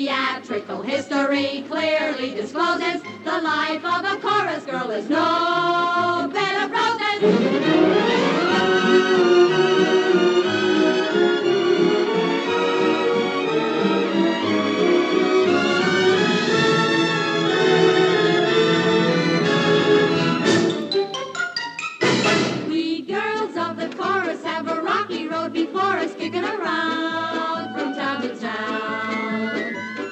Theatrical history clearly discloses the life of a chorus girl is no bed of roses. We girls of the chorus have a rocky road before us, kicking around from town to town.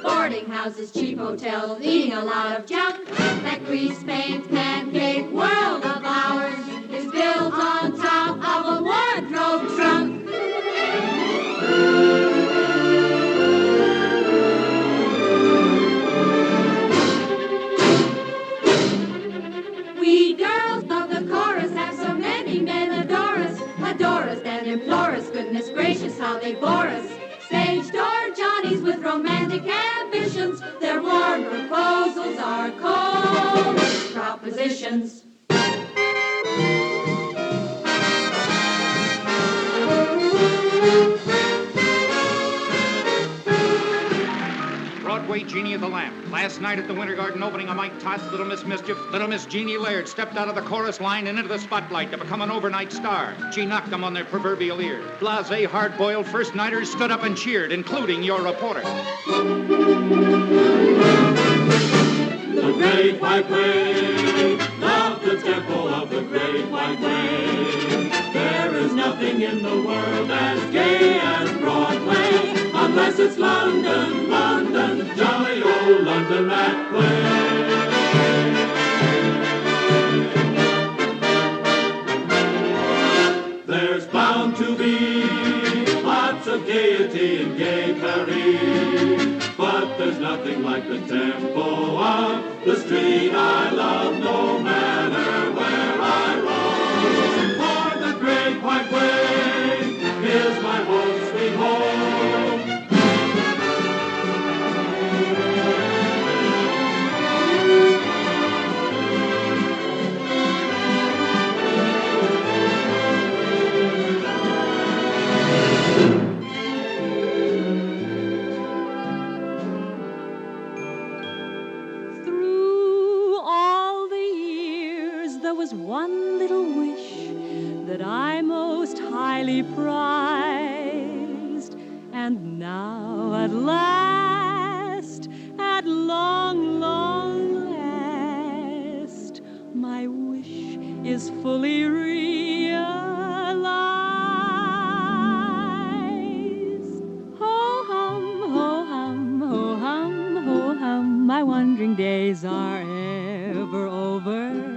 Boarding houses, cheap hotels, eating a lot of junk. That grease paint pancake world of ours is built on top of a wardrobe trunk. We girls of the chorus have so many men adore us and implore us. Goodness gracious, how they bore us. Stage door Johnnies with romantic ambitions. Their warm proposals are cold propositions. Broadway Jeannie of the Lamp. Last night at the Winter Garden opening of Mike Toss, Little Miss Mischief, Little Miss Jeannie Laird stepped out of the chorus line and into the spotlight to become an overnight star. She knocked them on their proverbial ear. Blasé, hard-boiled first-nighters stood up and cheered, including your reporter. The Great White Way, love the tempo of the Great White Way. There is nothing in the world as gay as Broadway, unless it's London, London, jolly old London that way. There's bound to be lots of gaiety in gay Paris, but there's nothing like the tempo of the street I love, no matter where I roam. For the Great White Way is my home, sweet home. One little wish that I most highly prized, and now at last, at long, long last, my wish is fully realized. Ho hum, ho hum, ho hum, ho hum, my wandering days are ever over.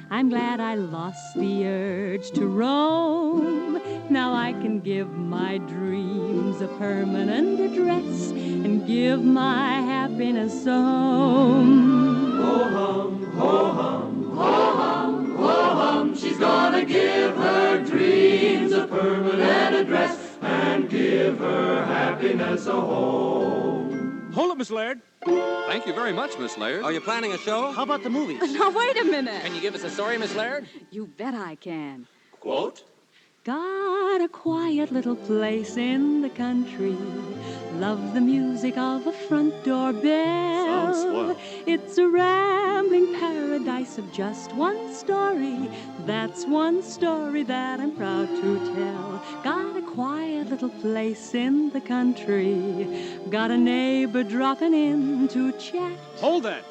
I'm glad I lost the urge to roam. Now I can give my dreams a permanent address and give my happiness home. Ho hum, ho hum, ho hum, ho hum. She's gonna give her dreams a permanent address and give her happiness a home. Hold it, Miss Laird. Thank you very much, Miss Laird. Are you planning a show? How about the movies? Now, wait a minute. Can you give us a story, Miss Laird? You bet I can. Quote? Got a quiet little place in the country. Love the music of a front door bell. Sounds swell. It's a rambling paradise of just one story. That's one story that I'm proud to tell. Got a quiet little place in the country. Got a neighbor dropping in to chat. Hold that.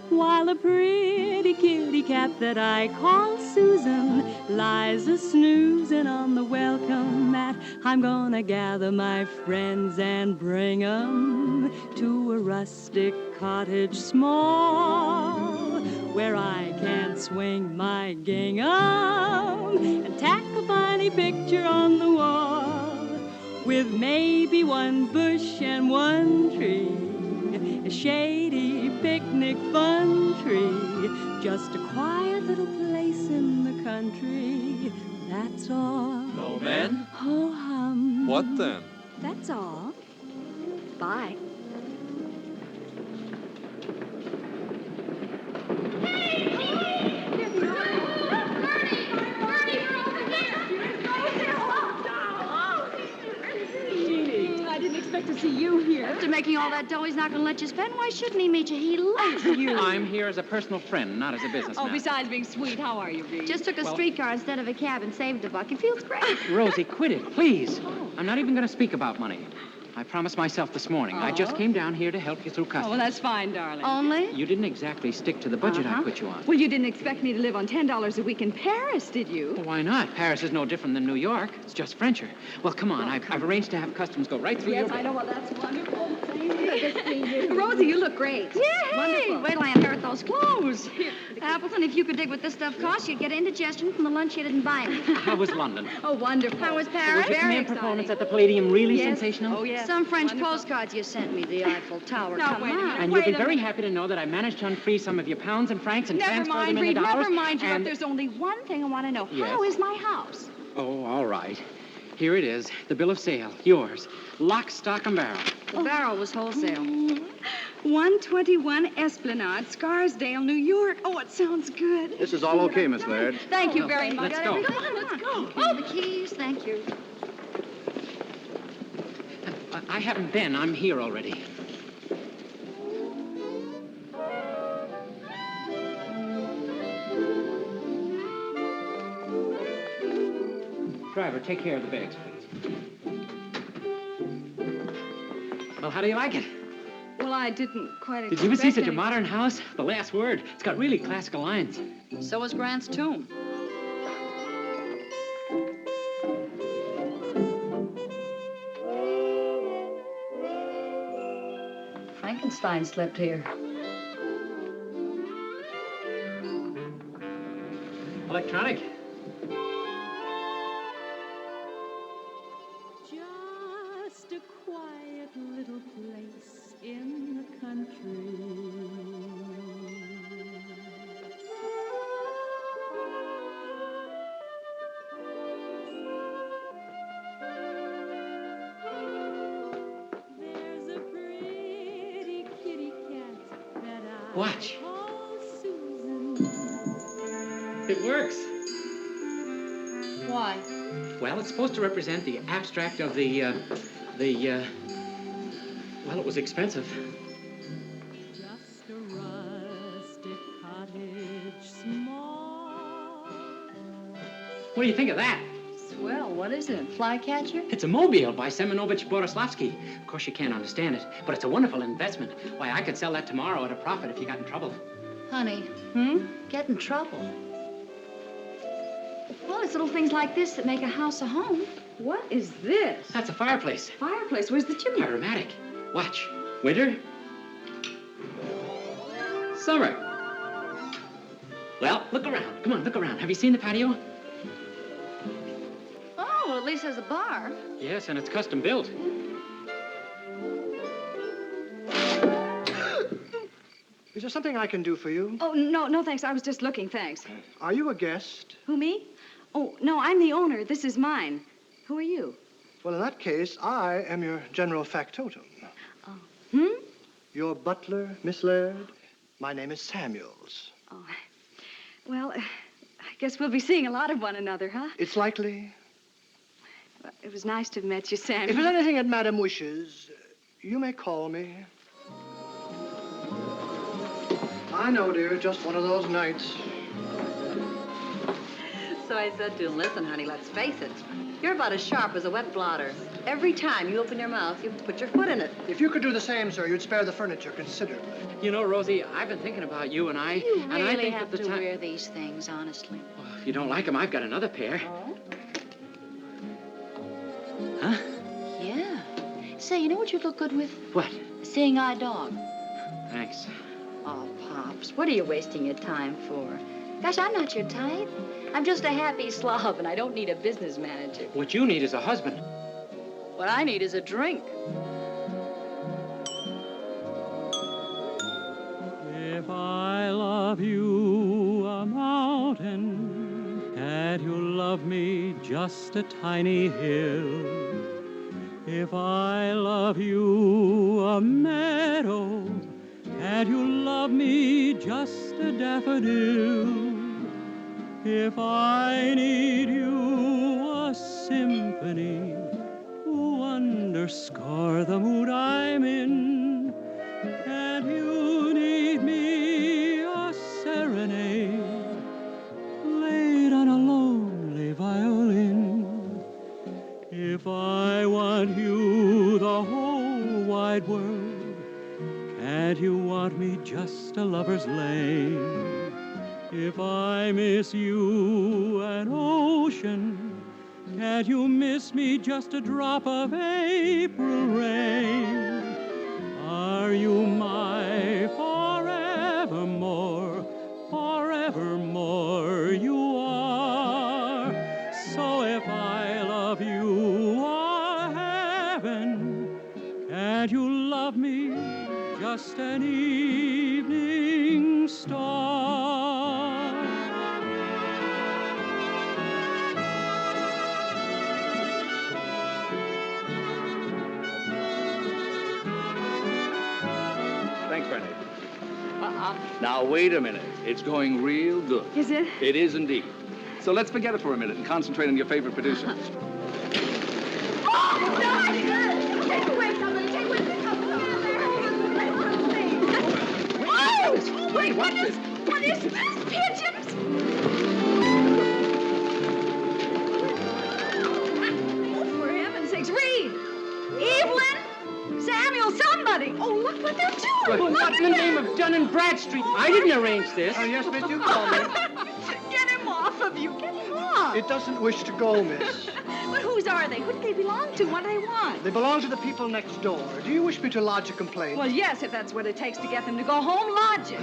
While a pretty kitty cat that I call Susan lies a-snoozing on the welcome mat. I'm gonna gather my friends and bring 'em to a rustic cottage small, where I can swing my gingham and tack a funny picture on the wall, with maybe one bush and one tree, a shady picnic fun tree, just a quiet little place in the country, that's all. No men? Ho hum. What then? That's all. Bye. I didn't expect to see you you here? After making all that dough, he's not going to let you spend. Why shouldn't he meet you? He loves you. I'm here as a personal friend, not as a businessman. Oh, besides being sweet, how are you, Bee? Just took a streetcar instead of a cab and saved a buck. He feels great. Rosie, quit it, please. I'm not even going to speak about money. I promised myself this morning. I just came down here to help you through Oh, customs. well, that's fine, darling. Only? You didn't exactly stick to the budget I put you on. Well, you didn't expect me to live on $10 a week in Paris, did you? Well, why not? Paris is no different than New York. It's just Frencher. Well, come on. I've arranged to have customs go right through your Yes, bill. I know. Well, that's wonderful. Rosie, you look great. Yeah, hey, Wonderful. wait till I inherit those clothes. Appleton, if you could dig what this stuff costs, you'd get indigestion from the lunch you didn't buy me. How was London? Oh, wonderful. How was Paris? Was the Very command exciting. performance at the Palladium really Yes. sensational? Oh, yes. Some French Wonderful. postcards you sent me, the Eiffel Tower. Now, Come wait a on. minute. And you'll be Wait a very minute. happy to know that I managed to unfreeze some of your pounds and francs and Never transfer mind, them Reed. into dollars. Never mind, you. and... There's only one thing I want to know. Yes. How is my house? Oh, all right. Here it is, the bill of sale, yours. Lock, stock, and barrel. The barrel was wholesale. 121 Esplanade, Scarsdale, New York. Oh, it sounds good. This is all okay, Miss Laird. Thank you very much. Let's go. Come on, let's go. Oh, the keys, thank you. I haven't been. I'm here already. Driver, take care of the bags, please. Well, how do you like it? Well, I didn't quite Did you ever see such a any- modern house? The last word. It's got really classical lines. So was Grant's tomb. Frankenstein slept here. Electronic. Just a quiet little place in the country. There's a pretty kitty cat that I Watch. call Susan. It works. Why? Well, it's supposed to represent the abstract of well, it was expensive. Just a rustic cottage small. What do you think of that? Swell, what is it? Flycatcher? It's a mobile by Semenovich Borislavsky. Of course, you can't understand it, but it's a wonderful investment. Why, I could sell that tomorrow at a profit if you got in trouble. Honey, get in trouble. Well, it's little things like this that make a house a home. What is this? That's a fireplace. Fireplace. Where's the chimney? Pyromatic. Watch. Winter. Summer. Well, look around. Come on, look around. Have you seen the patio? Oh, well, at least there's a bar. Yes, and it's custom built. Is there something I can do for you? Oh, no, thanks. I was just looking, thanks. Are you a guest? Who, me? Oh, no, I'm the owner. This is mine. Who are you? Well, in that case, I am your general factotum. Hmm? Your butler, Miss Laird. My name is Samuels. Oh, well, I guess we'll be seeing a lot of one another, huh? It's likely. Well, it was nice to have met you, Sam. If there's anything that Madam wishes, you may call me. I know, dear, just one of those nights. So I said to him, listen, honey, let's face it. You're about as sharp as a wet blotter. Every time you open your mouth, you put your foot in it. If you could do the same, sir, you'd spare the furniture considerably. You know, Rosie, I've been thinking about you and I. You and I really think have that the to time. wear these things, honestly. Well, if you don't like them, I've got another pair. Huh? Yeah. Say, you know what you'd look good with? What? A seeing-eye dog. Thanks. Oh, Pops, what are you wasting your time for? Gosh, I'm not your type. I'm just a happy slob, and I don't need a business manager. What you need is a husband. What I need is a drink. If I love you a mountain, can't you love me just a tiny hill? If I love you a meadow, can't you love me just a daffodil? If I need you a symphony to underscore the mood I wide world. Can't you want me just a lover's lane? If I miss you an ocean, can't you miss me just a drop of April rain? Are you my forevermore? Forevermore you are. So if I love you or heaven, can't you love me just an evening star? Thanks, Bernie. Now, wait a minute. It's going real good. Is it? It is indeed. So let's forget it for a minute and concentrate on your favorite producers. Oh, no! Take away somebody! Take away Oh, my goodness! What is this? Pigeons? Oh, for heaven's sakes, Reed! Evelyn! Samuel, somebody! Oh, look what they're doing! Well, Look what at in the them. name of Dun and Bradstreet? I didn't arrange this. Yes, miss, you call me. Get him off of you! Get him off! It doesn't wish to go, miss. But whose are they? Who do they belong to? What do they want? They belong to the people next door. Do you wish me to lodge a complaint? Well, yes, if that's what it takes to get them to go home, lodge it.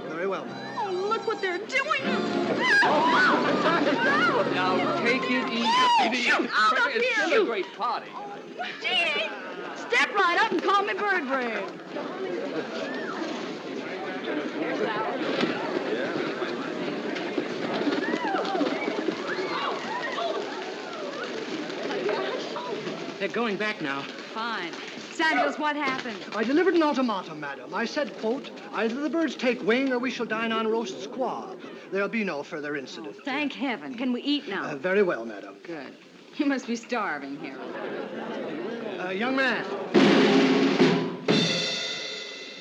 Very well, ma'am. Oh, look what they're doing. Now, take it easy. Out of It's here. still a great party. Jeannie, step right up and call me Bird Brain. They're going back now. Fine. Samuels, what happened? I delivered an ultimatum, madam. I said, quote, either the birds take wing or we shall dine on roast squab. There'll be no further incident. Thank heaven. Can we eat now? Very well, madam. Good. You must be starving here. Young man.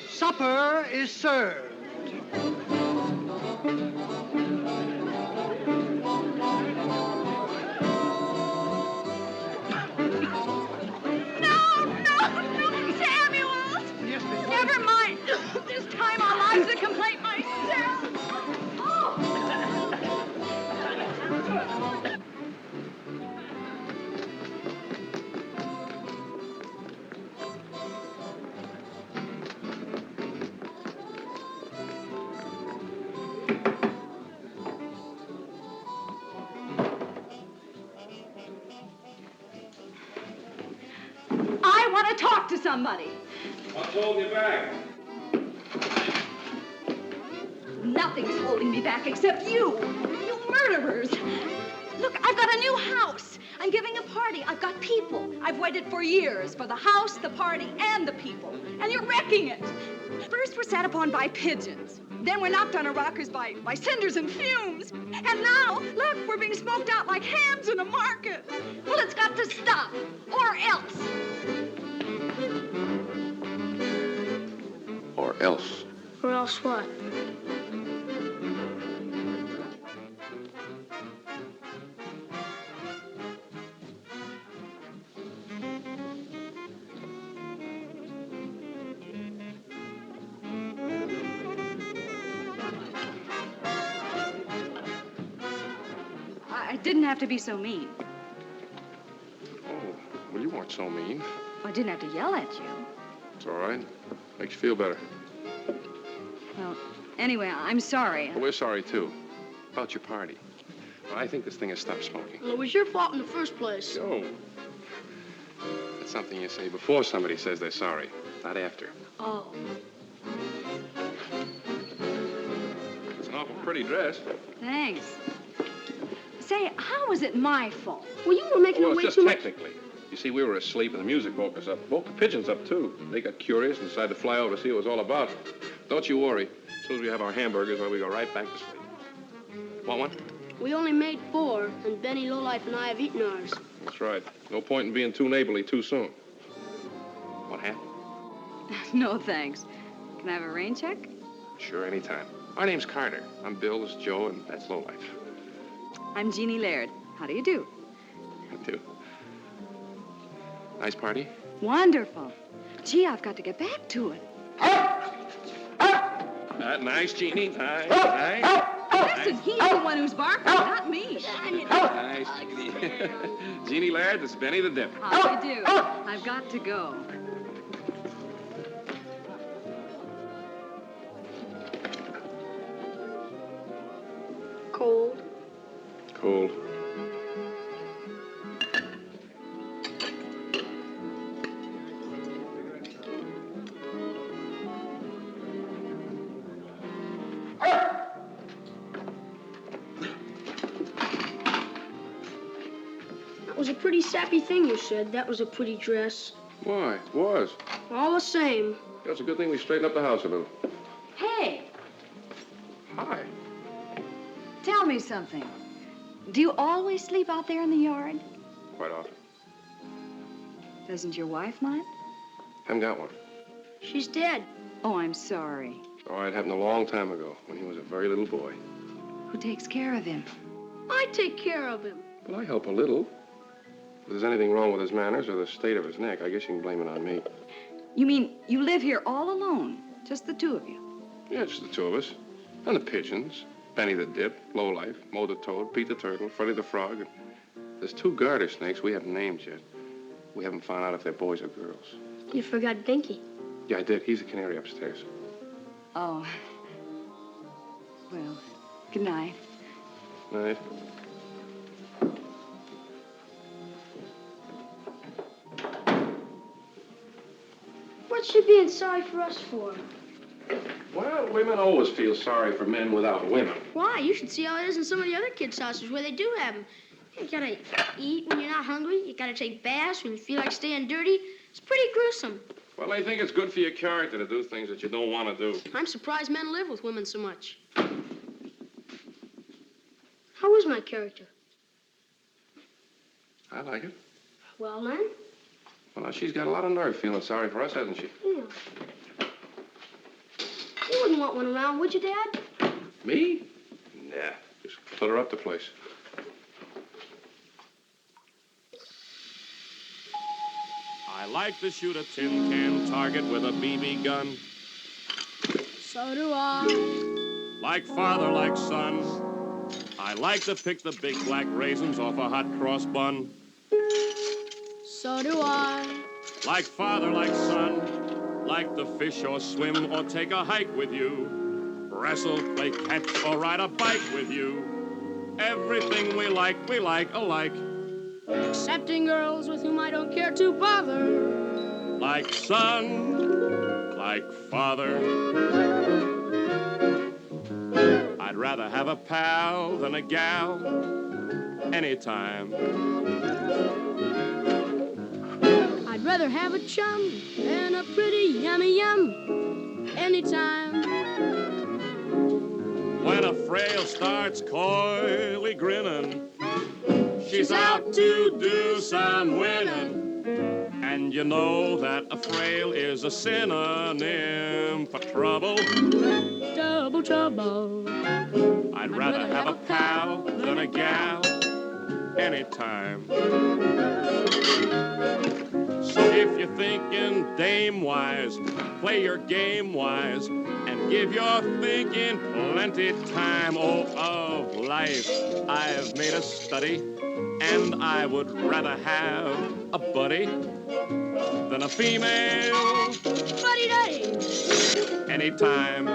Supper is served. Never mind. This time I'll lodge the complaint myself. I want to talk to somebody. What's holding you back? Nothing's holding me back except you. You murderers. Look, I've got a new house. I'm giving a party. I've got people. I've waited for years for the house, the party, and the people. And you're wrecking it. First we're sat upon by pigeons. Then we're knocked on our rockers by cinders and fumes. And now, look, we're being smoked out like hams in a market. Well, it's got to stop. Or else. Or else. Or else what? I didn't have to be so mean. Oh, well, you weren't so mean. I didn't have to yell at you. It's all right. Makes you feel better. Well, anyway, I'm sorry. Well, we're sorry, too. About your party. Well, I think this thing has stopped smoking. Well, it was your fault in the first place. So, that's something you say before somebody says they're sorry, not after. Oh. It's an awful pretty dress. Thanks. Say, how was it my fault? Well, you were making Well, it it's way just too much. technically. You see, we were asleep and the music woke us up. Woke the pigeons up, too. They got curious and decided to fly over to see what it was all about. Don't you worry. As soon as we have our hamburgers, well, we go right back to sleep. Want one? We only made 4, and Benny, Lowlife, and I have eaten ours. That's right. No point in being too neighborly too soon. What happened? No, thanks. Can I have a rain check? Sure, anytime. My name's Carter. I'm Bill, this is Joe, and that's Lowlife. I'm Jeannie Laird. How do you do? I do. Nice party? Wonderful. Gee, I've got to get back to it. Nice, Jeannie. Nice. Listen, he's the one who's barking, not me. Nice, Jeannie. Jeannie Laird, this is Benny the Dip. How do you do? I've got to go. Cold. Cold. That was a pretty sappy thing you said. That was a pretty dress. Why? It was. All the same. It's a good thing we straightened up the house a little. Hey, Hi. tell me something. Do you always sleep out there in the yard? Quite often. Doesn't your wife mind? Haven't got one. She's dead. Oh, I'm sorry. Oh, it happened a long time ago when he was a very little boy. Who takes care of him? I take care of him. Well, I help a little. If there's anything wrong with his manners or the state of his neck, I guess you can blame it on me. You mean you live here all alone? Just the two of you? Yeah, just the two of us. And the pigeons. Benny the Dip, Lowlife, Mo the Toad, Pete the Turtle, Freddy the Frog. And there's 2 garter snakes we haven't named yet. We haven't found out if they're boys or girls. You forgot Dinky. Yeah, I did. He's a canary upstairs. Oh. Well, good night. Night. What's she being sorry for us for? Well, women always feel sorry for men without women. Why? You should see how it is in some of the other kids' houses where they do have them. You gotta eat when you're not hungry. You gotta take baths when you feel like staying dirty. It's pretty gruesome. Well, they think it's good for your character to do things that you don't want to do. I'm surprised men live with women so much. How is my character? I like it. Well, then. Well, now, she's got a lot of nerve feeling sorry for us, hasn't she? Yeah. You wouldn't want one around, would you, Dad? Me? Nah. Just clutter up the place. I like to shoot a tin can target with a BB gun. So do I. Like father, like son. I like to pick the big black raisins off a hot cross bun. So do I. Like father, like son. Like to fish or swim or take a hike with you. Wrestle, play catch, or ride a bike with you. Everything we like alike. Excepting girls with whom I don't care to bother. Like son, like father. I'd rather have a pal than a gal anytime. I'd rather have a chum than a pretty yummy yum anytime. When a frail starts coyly grinning, she's out to do some winning. And you know that a frail is a synonym for trouble. Double trouble. I'd rather have a pal than a gal anytime. So if you're thinking dame-wise, play your game wise and give your thinking plenty time. Oh, of life I've made a study, and I would rather have a buddy than a female Buddy-duddy. anytime.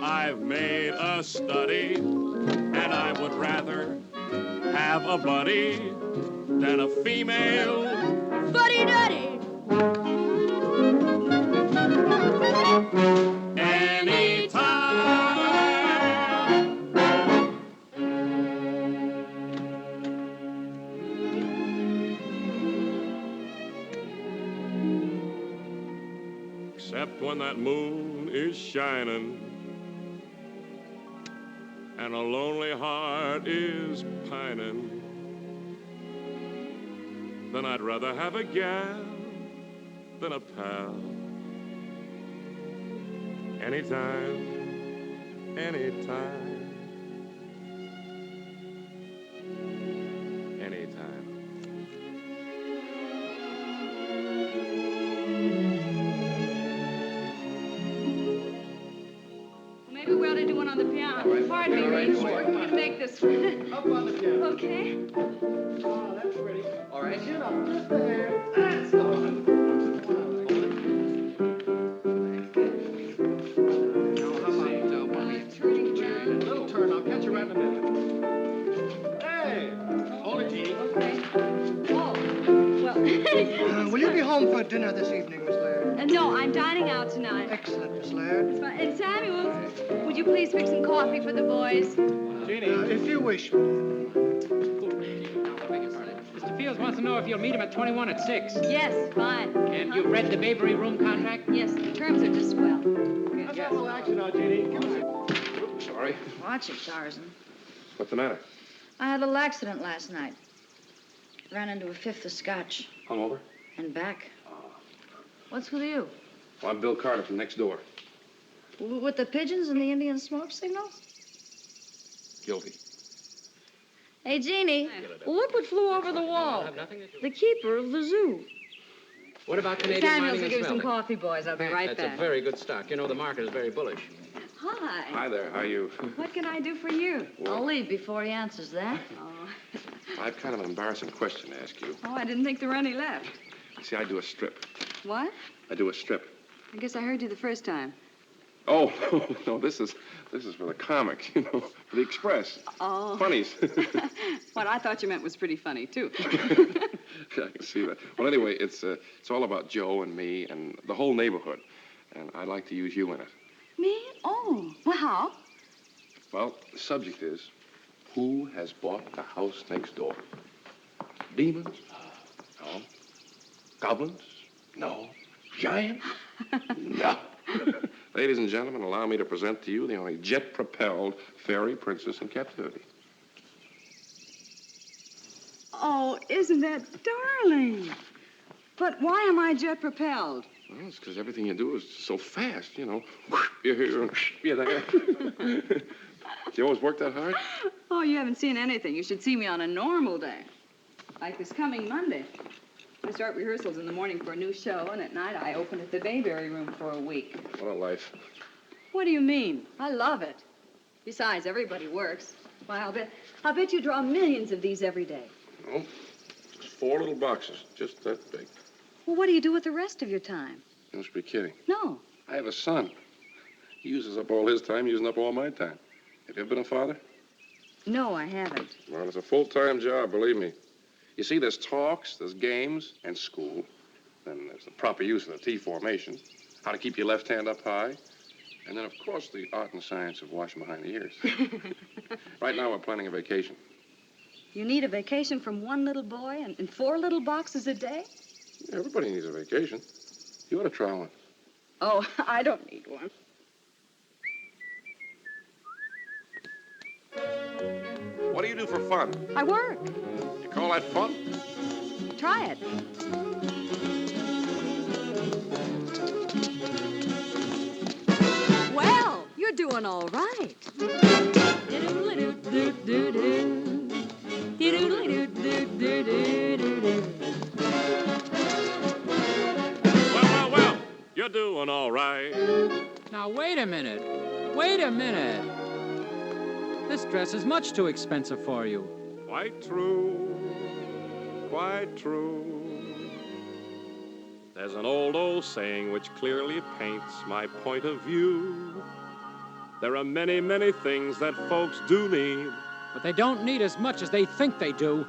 I've made a study, and I would rather have a buddy than a female Buddy-duddy. anytime. that moon is shining and a lonely heart is pining, then I'd rather have a gal than a pal. Anytime, anytime, anytime. Maybe we ought to do one on the piano. Pardon me, Ray. We can make this one. Up on the piano. Okay. Oh, that's pretty. All right. Chin up, just there. That's the one. Little turn, I'll catch you right in a minute. Hey! Hold it, Jeannie. Okay. Oh, well. Will you be home for dinner this evening, Miss Laird? No, I'm dining out tonight. Excellent, Miss Laird. And Samuel, would you please fix some coffee for the boys? Jeannie. If you wish. Mr. Fields wants to know if you'll meet him at 21 at 6. Yes, fine. And you've read the Babery room contract? Yes, the terms are just swell. Let's have a little action now, Jeannie. Give us Sorry. Watch it, Tarzan. What's the matter? I had a little accident last night. Ran into a fifth of scotch. Hungover? And back. What's with you? Well, I'm Bill Carter from next door. With the pigeons and the Indian smoke signals? Guilty. Hey, Jeannie, look what flew over the wall. The keeper of the zoo. What about Canadian Samuel's mining will and give some smelting? coffee, boys. I'll be right That's back. a very good stock. You know, the market is very bullish. Hi. Hi there, how are you? What can I do for you? I'll leave before he answers that. Oh. I've kind of an embarrassing question to ask you. Oh, I didn't think there were any left. You see, I do a strip. What? I do a strip. I guess I heard you the first time. Oh, no, this is for the comic, you know, for the Express. Oh. Funnies. What I thought you meant was pretty funny, too. Yeah, I can see that. Well, anyway, it's all about Joe and me and the whole neighborhood. And I'd like to use you in it. Me? Oh, well, how? Well, the subject is, who has bought the house next door? Demons? No. Goblins? No. Giants? No. Ladies and gentlemen, allow me to present to you the only jet-propelled fairy princess in captivity. Oh, isn't that darling? But why am I jet-propelled? Well, it's because everything you do is so fast, you know. You're here and you're there. You always work that hard? Oh, you haven't seen anything. You should see me on a normal day. Like this coming Monday. I start rehearsals in the morning for a new show, and at night I open at the Bayberry Room for a week. What a life. What do you mean? I love it. Besides, everybody works. Why, I'll bet you draw millions of these every day. Oh, just 4 little boxes, just that big. Well, what do you do with the rest of your time? You must be kidding. No. I have a son. He uses up all his time, using up all my time. Have you ever been a father? No, I haven't. Well, it's a full-time job, believe me. You see, there's talks, there's games, and school. Then there's the proper use of the T formation, how to keep your left hand up high. And then, of course, the art and science of washing behind the ears. Right now, we're planning a vacation. You need a vacation from one little boy and 4 little boxes a day? Everybody needs a vacation. You ought to try one. Oh, I don't need one. What do you do for fun? I work. You call that fun? Try it. Well, you're doing all right. Well, you're doing all right. Now, wait a minute. Wait a minute. This dress is much too expensive for you. Quite true. Quite true. There's an old saying which clearly paints my point of view. There are many, many things that folks do need. But they don't need as much as they think they do.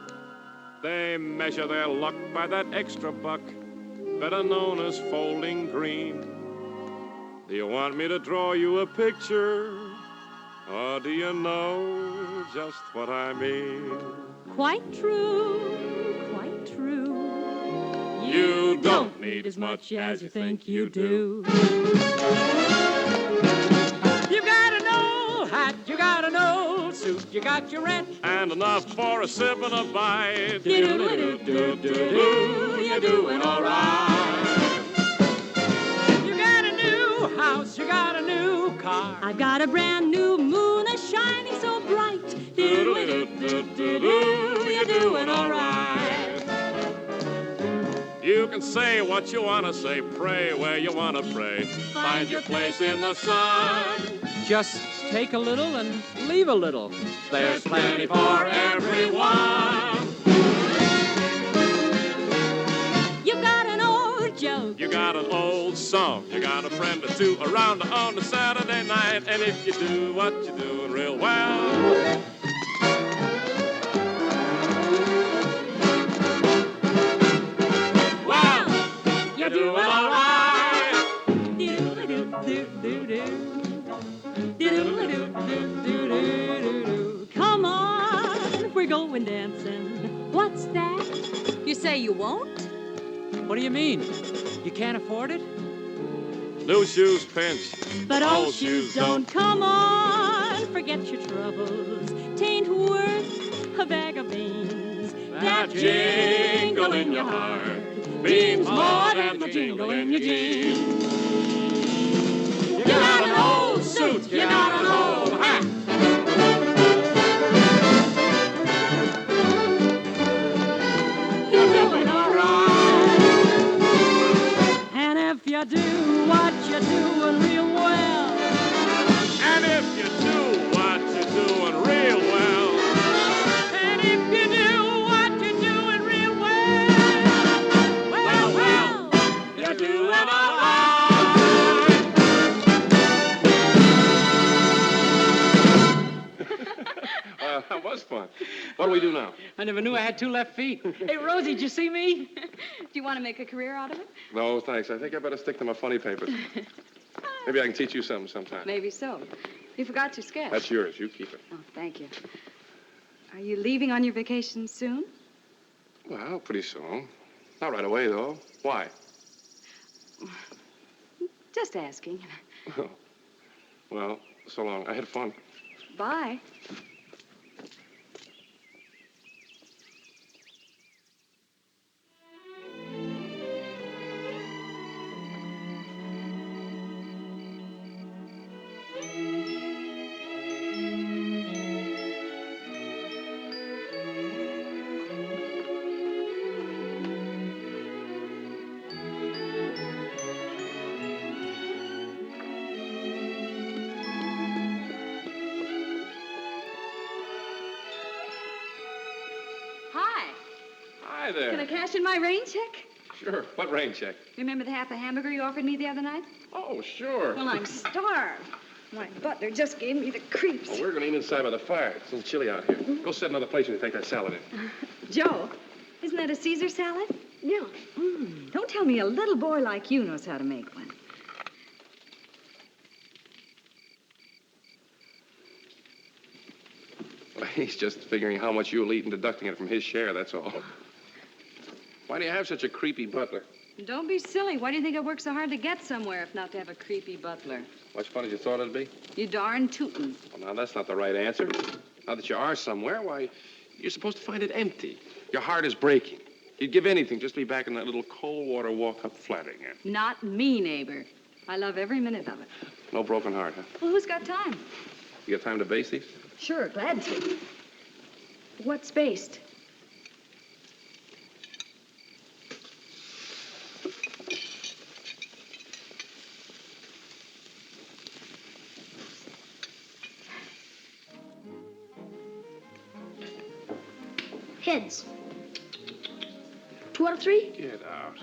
They measure their luck by that extra buck, better known as folding green. Do you want me to draw you a picture? Or do you know just what I mean? Quite true, quite true. You don't need as much as you think you do. You got an old hat, you got an old suit, you got your rent. And enough for a sip and a bite. Do-do-do-do-do-do, you're doing all right. You got a new house, you got a new car. I've got a brand new moon, a shining so bright. Do-do-do-do-do, you're doing all right. You can say what you want to say, pray where you want to pray. Find your place in the sun. Just take a little and leave a little. There's plenty for everyone. You got an old joke. You got an old song. You got a friend or two around on a Saturday night. And if you do what you're doing real well, you're doing all right. Come on, we're going dancing. What's that? You say you won't? What do you mean? You can't afford it? New shoes pinch, But old shoes don't. Come on, forget your troubles. Tain't worth a bag of beans. That jingle in your heart means more than the jingle in your jeans. You got an old suit, you got an old hat. You're doing all right. And if you do what you're doing real well, And if you do what you're doing real well, and if you do what you're doing real well, you're doing all right. That was fun. What do we do now? I never knew I had two left feet. Hey, Rosie, did you see me? Do you want to make a career out of it? No, thanks. I think I better stick to my funny papers. Maybe I can teach you something sometime. Maybe so. You forgot your sketch. That's yours. You keep it. Oh, thank you. Are you leaving on your vacation soon? Well, pretty soon. Not right away, though. Why? Just asking. Well, so long. I had fun. Bye. Hi there. Can I cash in my rain check? Sure. What rain check? Remember the half a hamburger you offered me the other night? Oh, sure. Well, I'm starved. My butler just gave me the creeps. Well, we're going to eat inside by the fire. It's a little chilly out here. Go set another place when you take that salad in. Joe, isn't that a Caesar salad? Yeah. Don't tell me a little boy like you knows how to make one. Well, he's just figuring how much you'll eat and deducting it from his share, that's all. Why do you have such a creepy butler? Don't be silly. Why do you think I work so hard to get somewhere if not to have a creepy butler? Much fun as you thought it'd be? You darn tootin'. Well, now, that's not the right answer. Now that you are somewhere, why, you're supposed to find it empty. Your heart is breaking. You'd give anything just to be back in that little cold water walk up Flanagan. Not me, neighbor. I love every minute of it. No broken heart, huh? Well, who's got time? You got time to base these? Sure, glad to. What's based? Heads. 2 out of 3? Get out.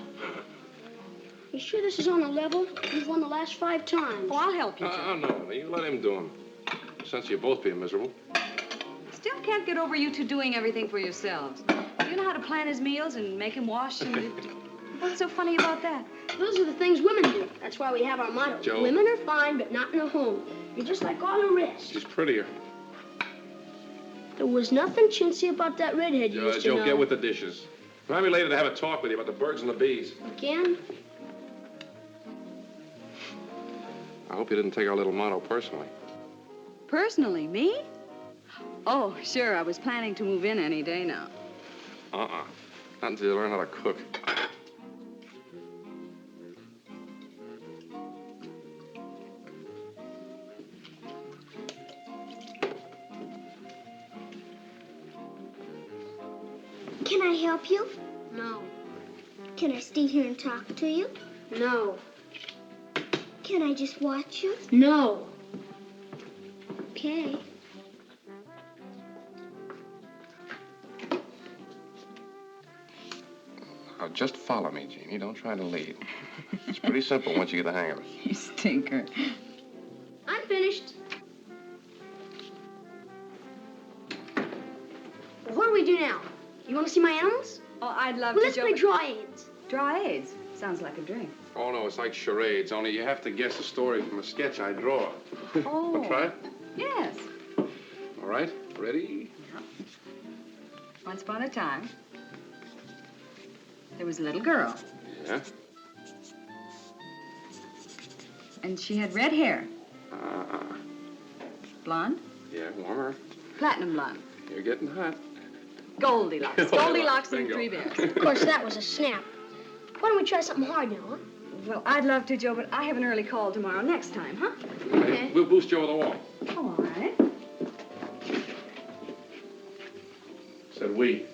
You sure this is on a level? You've won the last 5 times. Oh, I'll help you, Oh, no. You let him do them. Since you're both being miserable. Still can't get over you two doing everything for yourselves. You know how to plan his meals and make him wash and... What's so funny about that? Those are the things women do. That's why we have our motto. Joe. Women are fine, but not in a home. You're just like all the rest. She's prettier. There was nothing chintzy about that redhead you used to Joe, know. get with the dishes. I'll be later to have a talk with you about the birds and the bees. Again? I hope you didn't take our little motto personally. Personally, me? Oh, sure. I was planning to move in any day now. Not until you learn how to cook. Can I help you? No. Can I stay here and talk to you? No. Can I just watch you? No. Okay. Now, just follow me, Jeannie. Don't try to lead. It's pretty simple once you get the hang of it. You stinker. I'm finished. Well, what do we do now? You want to see my animals? Oh, I'd love Well, to let's show... play draw aids. Draw aids. Sounds like a drink. Oh, no, it's like charades, only you have to guess a story from a sketch I draw. Oh. Want to try it? Yes. All right, ready? Once upon a time, there was a little girl, Yeah? and she had red hair. Blonde? Yeah, warmer. Platinum blonde. You're getting hot. Goldilocks. Goldilocks and the Bingo. Three Bears. Of course, that was a snap. Why don't we try something hard now, huh? Well, I'd love to, Joe, but I have an early call tomorrow. Next time, huh? Okay. We'll boost you over the wall. Oh, all right. Said we.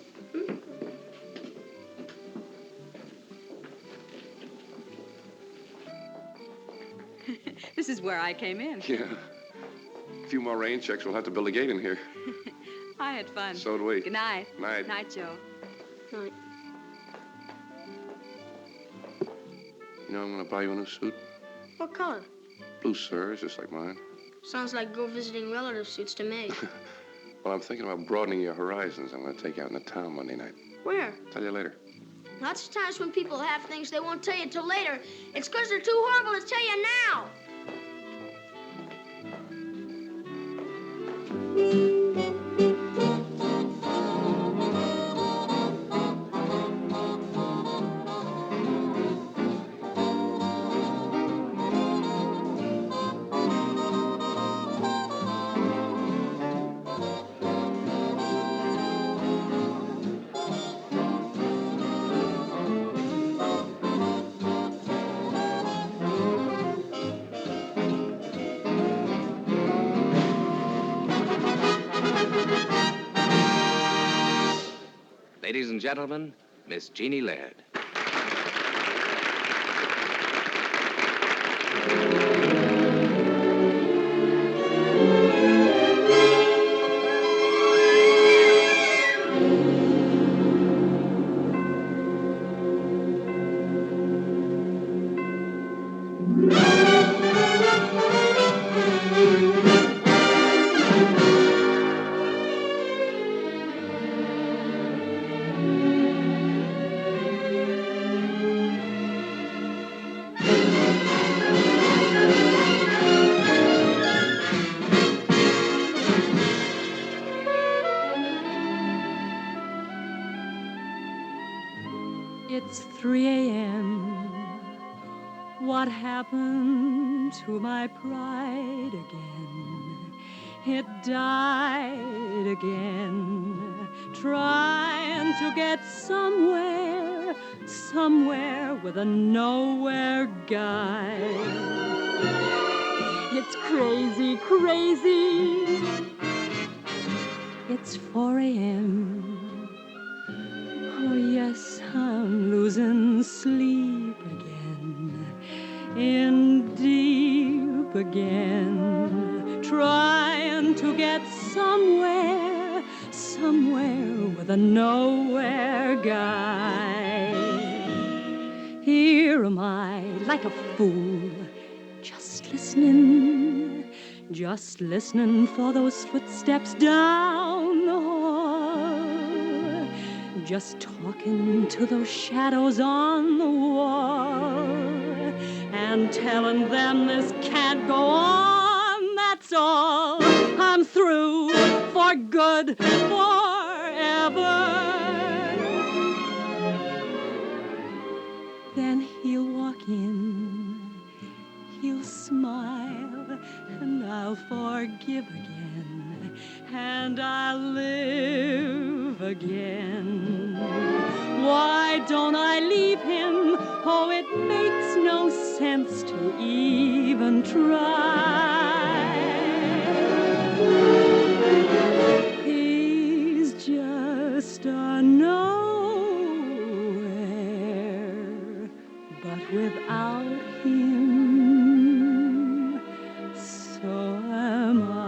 This is where I came in. Yeah. A few more rain checks. We'll have to build a gate in here. I had fun. So do we. Good night. Night. Night, Joe. Night. You know, I'm going to buy you a new suit. What color? Blue serge, just like mine. Sounds like go visiting relative suits to me. Well, I'm thinking about broadening your horizons. I'm going to take you out into town Monday night. Where? Tell you later. Lots of times when people have things they won't tell you till later, it's because they're too horrible to tell you now. Ladies and gentlemen, Miss Jeannie Laird. It's 3 a.m. What happened to my pride again? It died again, trying to get somewhere, somewhere with a nowhere guy. It's crazy, crazy. It's 4 a.m. Oh, yes, I'm losing sleep again, in deep again, trying to get somewhere, somewhere with a nowhere guy. Here am I, like a fool, just listening for those footsteps down the hall. Just talking to those shadows on the wall and telling them this can't go on, that's all. I'm through for good, forever. I'll forgive again, and I'll live again. Why don't I leave him? Oh, it makes no sense to even try. He's just a nowhere, but without him, so am I.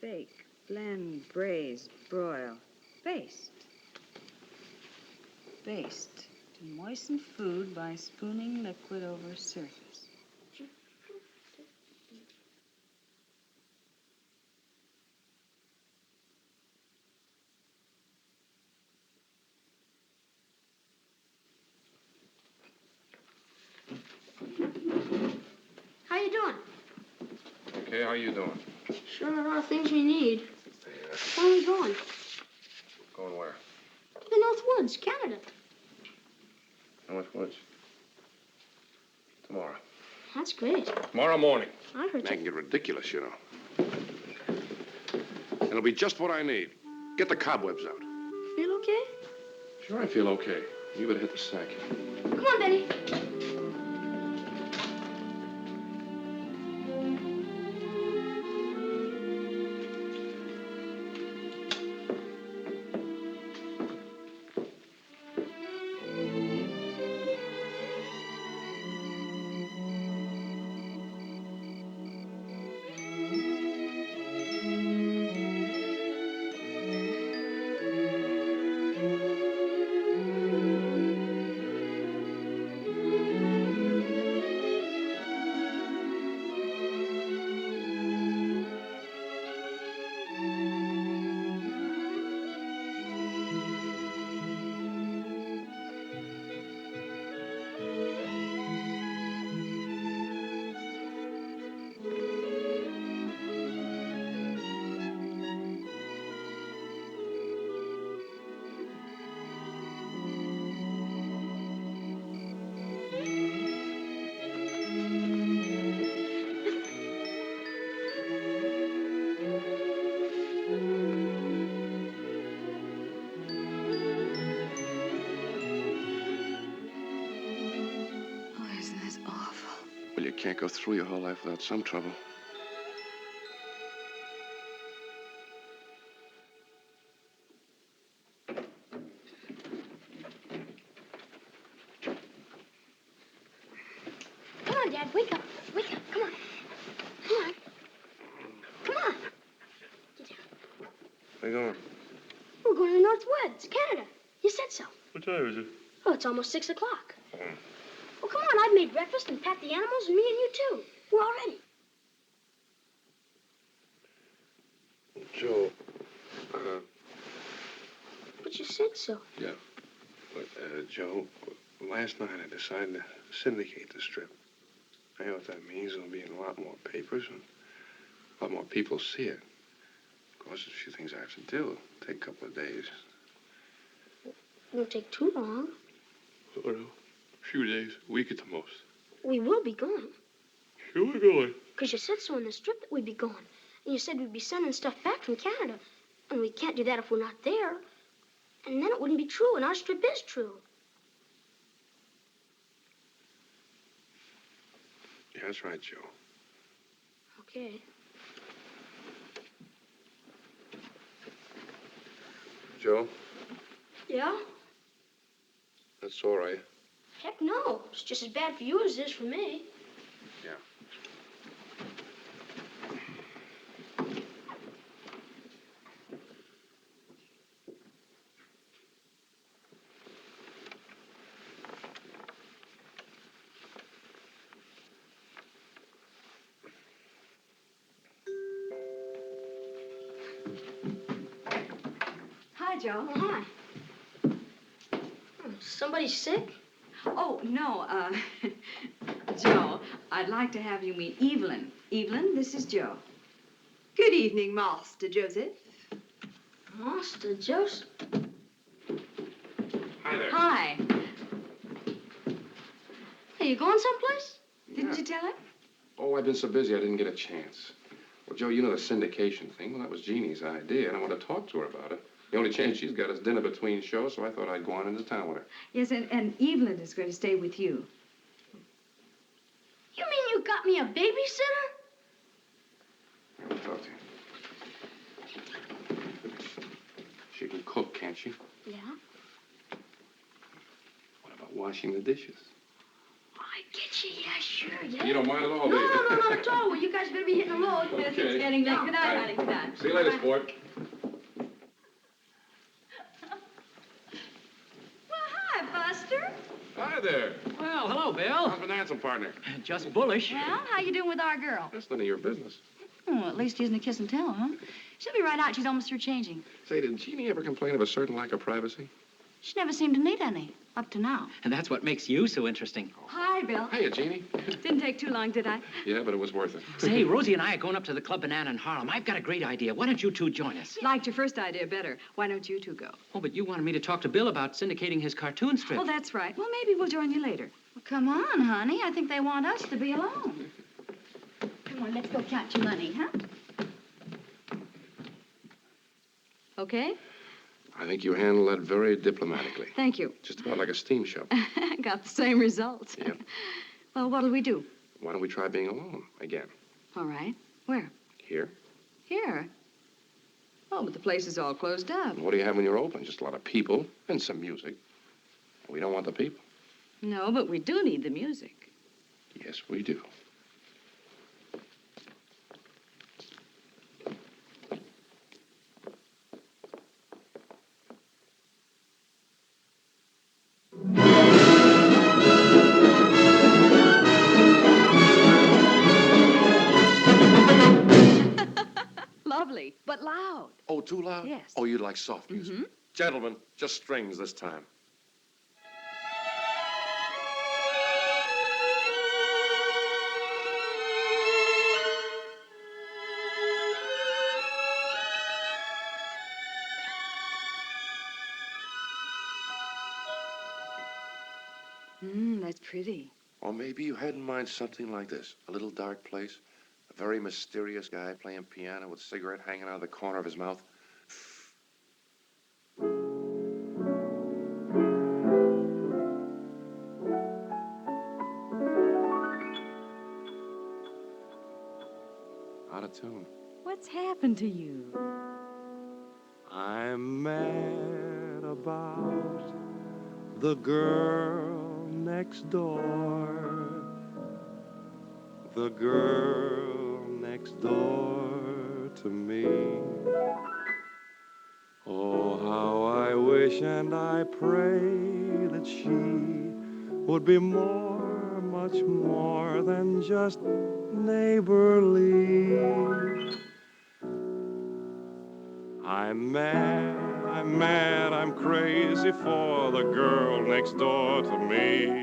Bake, blend, braise, broil. Baste. Baste. To moisten food by spooning liquid over surface. How you doing? Okay, how you doing? Sure a lot of things we need. Where are we going? Going where? To the North Woods, Canada. North Woods. Tomorrow. That's great. Tomorrow morning. I heard Making it ridiculous, you know. It'll be just what I need. Get the cobwebs out. Feel okay? Sure, I feel okay. You better hit the sack. Come on, Betty. Well, you can't go through your whole life without some trouble. Come on, Dad. Wake up. Wake up. Come on. Come on. Come on. Get down. Where you going? We're going to the North Woods, Canada. You said so. What time is it? Oh, it's almost 6 o'clock. Well, come on. I've made breakfast and packed the animals, and me and you, too. We're all ready. Joe, But you said so. Yeah. But, Joe, last night I decided to syndicate the strip. I know what that means. There'll be in a lot more papers and a lot more people see it. Of course, there's a few things I have to do. It'll take a couple of days. It won't take too long. Oh, no. A few days, a week at the most. We will be going. Sure we're going. Because you said so in the strip that we'd be going. And you said we'd be sending stuff back from Canada. And we can't do that if we're not there. And then it wouldn't be true, and our strip is true. Yeah, that's right, Joe. Okay. Joe, Yeah? that's all right. Heck no. It's just as bad for you as it is for me. Yeah. Hi, Joe. Oh, hi. Somebody sick? Oh, no, Joe, I'd like to have you meet Evelyn. Evelyn, this is Joe. Good evening, Master Joseph. Master Joseph? Hi there. Hi. Are you going someplace? Didn't you tell her? Oh, I've been so busy I didn't get a chance. Well, Joe, you know the syndication thing? Well, that was Jeannie's idea, and I want to talk to her about it. The only chance she's got is dinner between shows, so I thought I'd go on into town with her. Yes, and Evelyn is going to stay with you. You mean you got me a babysitter? I'll talk to you. She can cook, can't she? Yeah. What about washing the dishes? I get you. Yeah, sure. Yeah. You don't mind at all, do No, you? no, not at all. Well, you guys better be hitting the road. It's getting late. Good night, honey. Good night. See you later, sport. Well, hi, Buster. Hi there. Well, hello, Bill. How's my dancing partner? Just bullish. Well, how you doing with our girl? That's none of your business. Oh, at least he isn't a kiss and tell, huh? She'll be right out. She's almost through changing. Say, did Jeannie ever complain of a certain lack of privacy? She never seemed to need any, up to now. And that's what makes you so interesting. Hi, Bill. Hiya, Jeannie. Didn't take too long, did I? Yeah, but it was worth it. Say, Rosie and I are going up to the Club Banana in Harlem. I've got a great idea. Why don't you two join us? Liked your first idea better. Why don't you two go? Oh, but you wanted me to talk to Bill about syndicating his cartoon strip. Oh, that's right. Well, maybe we'll join you later. Well, come on, honey. I think they want us to be alone. Come on, let's go count your money, huh? Okay? I think you handled that very diplomatically. Thank you. Just about like a steam show. Got the same results. Yep. Well, what'll we do? Why don't we try being alone again? All right. Where? Here. Here? Oh, but the place is all closed up. What do you have when you're open? Just a lot of people and some music. We don't want the people. No, but we do need the music. Yes, we do. Lovely, but loud. Oh, too loud? Yes. Oh, you'd like soft music. Gentlemen, just strings this time. That's pretty. Or maybe you had in mind something like this. A little dark place, a very mysterious guy playing piano with a cigarette hanging out of the corner of his mouth. Out of tune. What's happened to you? I'm mad about the girl next door. The girl next door to me. Oh, how I wish and I pray that she would be more, much more than just neighborly. I'm mad, I'm crazy for the girl next door to me.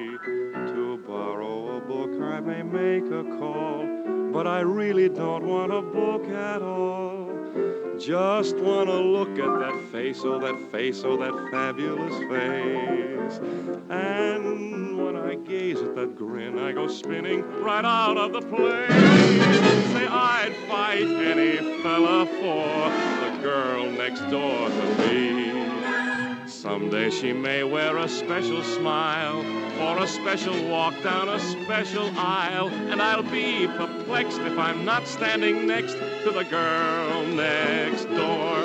To borrow a book, I may make a call, but I really don't want a book at all. Just want to look at that face, oh that face, oh that fabulous face. And when I gaze at that grin, I go spinning right out of the place. Say I'd fight any fella for the girl next door to me. Someday she may wear a special smile for a special walk down a special aisle, and I'll be perplexed if I'm not standing next to the girl next door.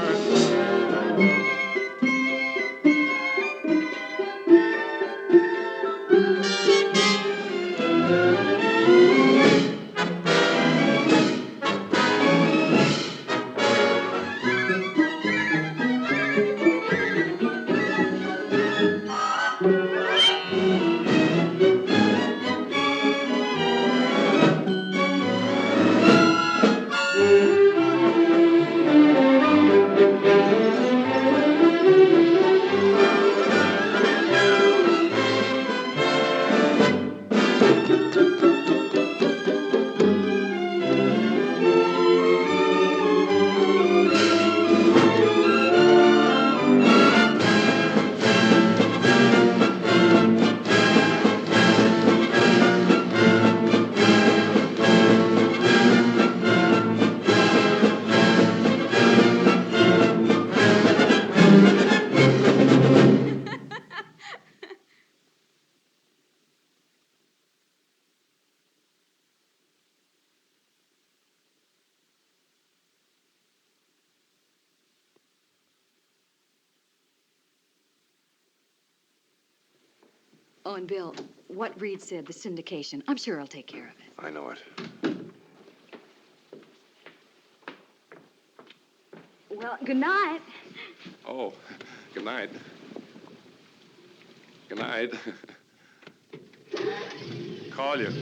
Oh, and Bill, what Reed said, the syndication, I'm sure I'll take care of it. I know it. Well, good night. Oh, good night. Good night. Call you.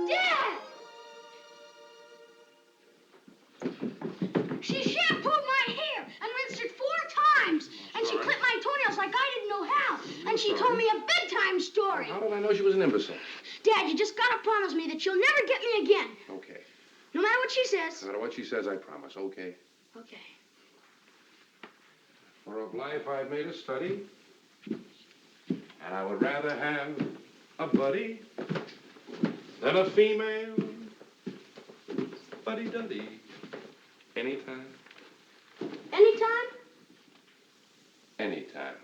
Dad! She shampooed my hair and rinsed it 4 times. And she clipped my toenails like I didn't know how. And she told me a bedtime story. How did I know she was an imbecile? Dad, you just gotta promise me that you'll never get me again. Okay. No matter what she says. No matter what she says, I promise. Okay. Okay. For of life I've made a study, and I would rather have a buddy than a female buddy-duddy. Anytime. Anytime? Anytime.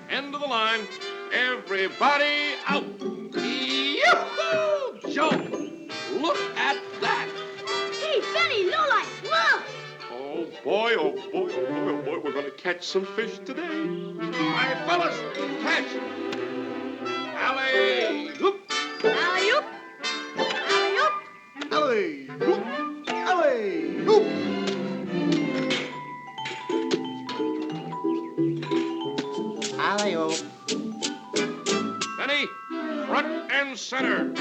End of the line. Everybody out. Yoo-hoo! Joe, look at that. Hey, Benny, Lowlife, look! Oh, boy, oh, boy, oh, boy, oh, boy. We're going to catch some fish today. All right, fellas, catch. Alley-oop. Alley-oop! Alley-oop! Alley-oop! Alley-oop! Alley-oop. Benny, front and center.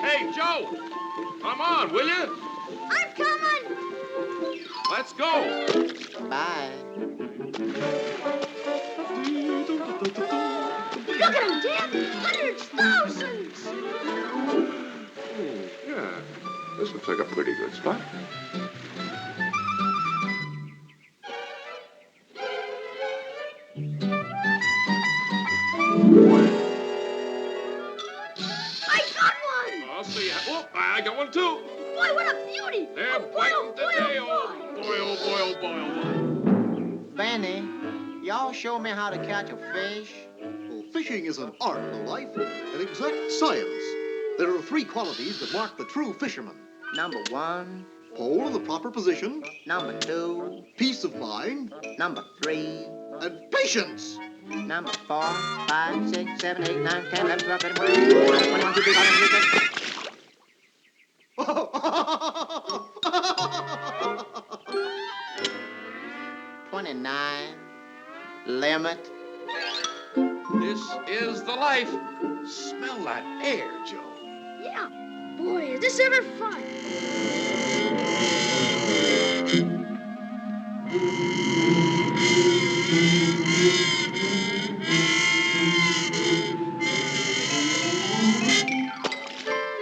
Hey, Joe, come on, will you? I'm coming! Let's go. Bye. Look at him, Dad! Hundreds, thousands! Yeah, this looks like a pretty good spot. I got one! I'll see. Oh, I got one too. Boy, what a beauty! They're Oh, boy, biting oh, boy, today. oh, Oh, boy, oh, boy, oh, boy, oh, boy. Benny, y'all show me how to catch a fish? Well, fishing is an art, Lowlife, an exact science. There are 3 qualities that mark the true fisherman. Number 1. Pole in the proper position. Number 2. Peace of mind. Number 3. And patience. Number 4, 5, 6, 7, 8, 9, 10, 11, 12, 13, 14, 21, 22, 23, 29. Limit. This is the life. Smell that air, Joe. Yeah. Boy, is this ever fun?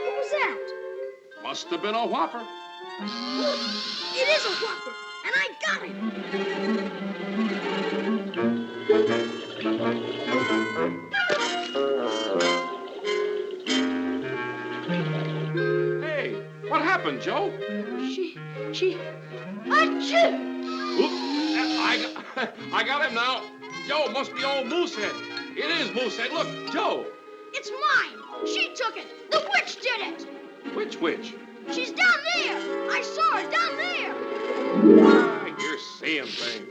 What was that? Must have been a whopper. It is a whopper, and I got it. Hey, what happened, Joe? She... Achoo! Oops, I got him now. Joe, must be old Moosehead. It is Moosehead. Look, Joe. It's mine. She took it. The witch did it. Which witch? She's down there. I saw her down there. Ah, you're seeing things.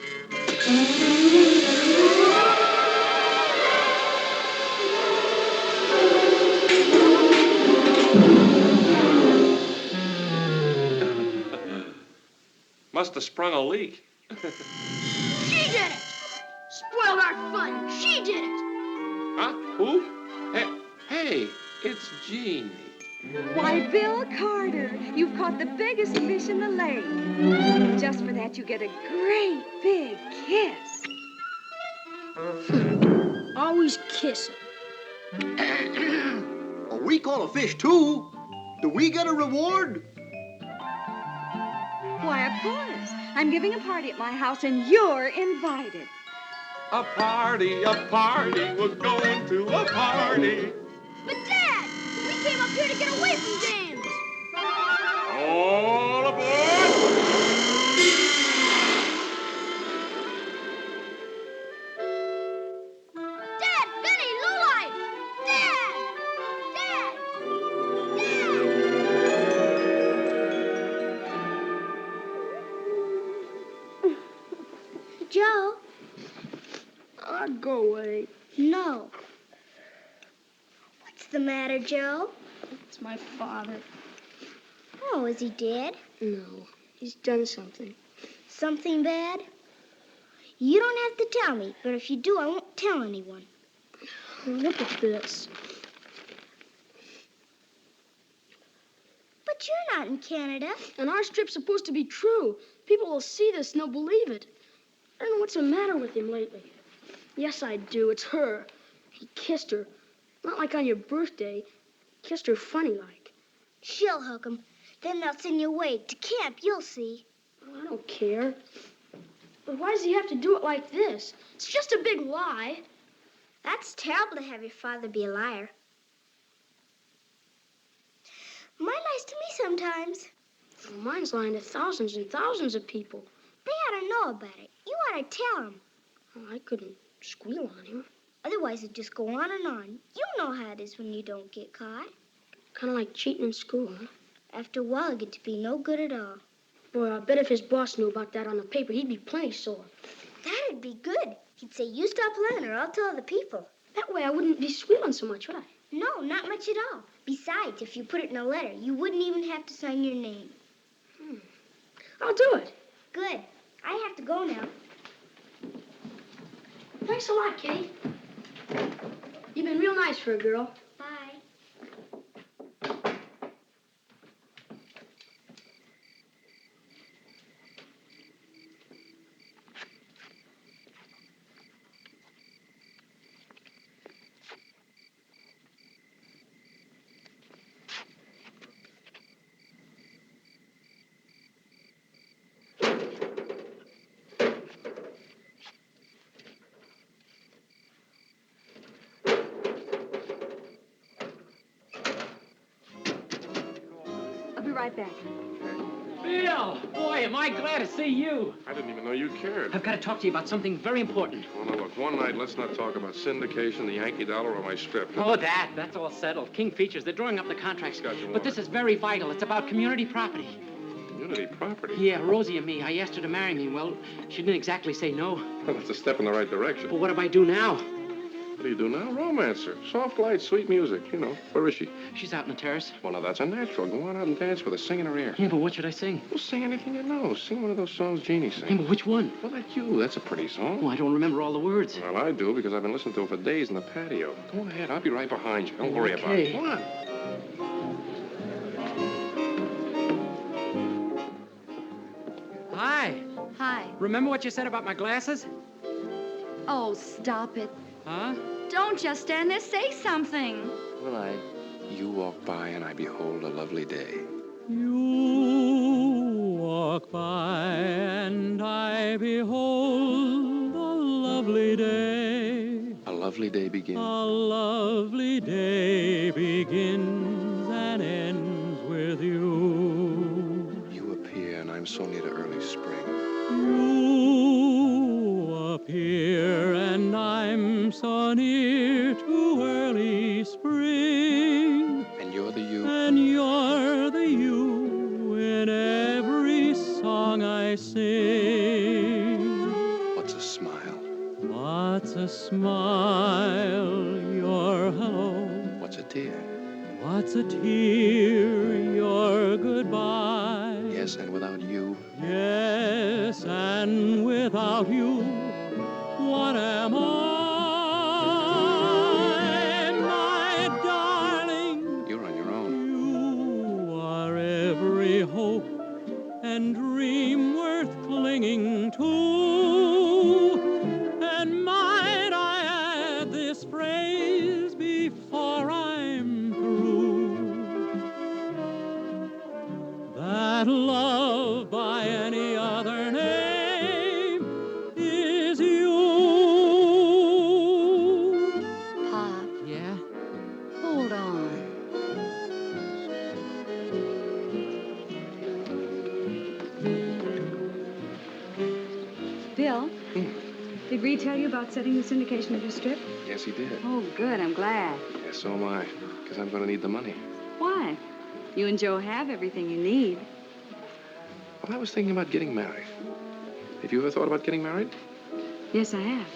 Must have sprung a leak. She did it. Spoiled our fun. She did it. Huh? Who? Hey, it's Jeannie. Why, Bill Carter, you've caught the biggest fish in the lake. Just for that, you get a great big kiss. Always kissing. We caught a fish, too. Do we get a reward? Why, of course. I'm giving a party at my house, and you're invited. A party, we're going to a party. But, Dad, we came up here to get away from James. All aboard! Dad, Benny, Lowlight! Dad! Dad! Dad! Joe? Go away. No. What's the matter, Joe? It's my father. Oh, is he dead? No, he's done something. Something bad? You don't have to tell me, but if you do, I won't tell anyone. Look at this. But you're not in Canada. And our strip's supposed to be true. People will see this and they'll believe it. I don't know what's the matter with him lately. Yes, I do. It's her. He kissed her. Not like on your birthday. Kissed her funny like. She'll hook 'em. Then they'll send you away to camp, you'll see. Oh, I don't care. But why does he have to do it like this? It's just a big lie. That's terrible to have your father be a liar. Mine lies to me sometimes. Well, mine's lying to thousands and thousands of people. They ought to know about it. You ought to tell them. Oh, I couldn't squeal on him. Otherwise, it'd just go on and on. You know how it is when you don't get caught. Kind of like cheating in school, huh? After a while, it'd get to be no good at all. Boy, I bet if his boss knew about that on the paper, he'd be plenty sore. That'd be good. He'd say, you stop lying or I'll tell other people. That way I wouldn't be squealing so much, would I? No, not much at all. Besides, if you put it in a letter, you wouldn't even have to sign your name. I'll do it. Good. I have to go now. Thanks a lot, Kitty. You've been real nice for a girl. Bye. Right back. Bill! Boy, am I glad to see you. I didn't even know you cared. I've got to talk to you about something very important. Well, now, look, one night, let's not talk about syndication, the Yankee Dollar, or my strip. Oh, that's all settled. King Features, they're drawing up the contracts. But this is very vital. It's about community property. Community property? Yeah, Rosie and me. I asked her to marry me. Well, she didn't exactly say no. Well, that's a step in the right direction. But what do I do now? What do you do now? Romance her. Soft light, sweet music. You know. Where is she? She's out on the terrace. Well, now, that's a natural. Go on out and dance with her. Sing in her ear. Yeah, but what should I sing? Well, sing anything you know. Sing one of those songs Jeannie sings. Yeah, but which one? Well, like you. That's a pretty song. Oh, I don't remember all the words. Well, I do, because I've been listening to them for days in the patio. Go ahead. I'll be right behind you. Don't worry about it. Come on. Hi. Hi. Remember what you said about my glasses? Oh, stop it. Huh? Don't just stand there. Say something. Well, you walk by and I behold a lovely day. You walk by and I behold a lovely day. A lovely day begins. A lovely day begins and ends with you. You appear and I'm so near to early spring. You appear and I'm so near to early spring. And you're the you. And you're the you in every song I sing. What's a smile? What's a smile? Your hello. What's a tear? What's a tear? Your goodbye. Yes, and without you. Yes, and without you, what am I, my darling? You're on your own. You are every hope and dream worth clinging to. And might I add this phrase before I'm through? That love by any other name is you. Pop. Yeah? Hold on. Bill, did Reed tell you about setting the syndication of your strip? Yes, he did. Oh, good. I'm glad. Yes, so am I. Because I'm going to need the money. Why? You and Joe have everything you need. Well, I was thinking about getting married. Have you ever thought about getting married? Yes, I have.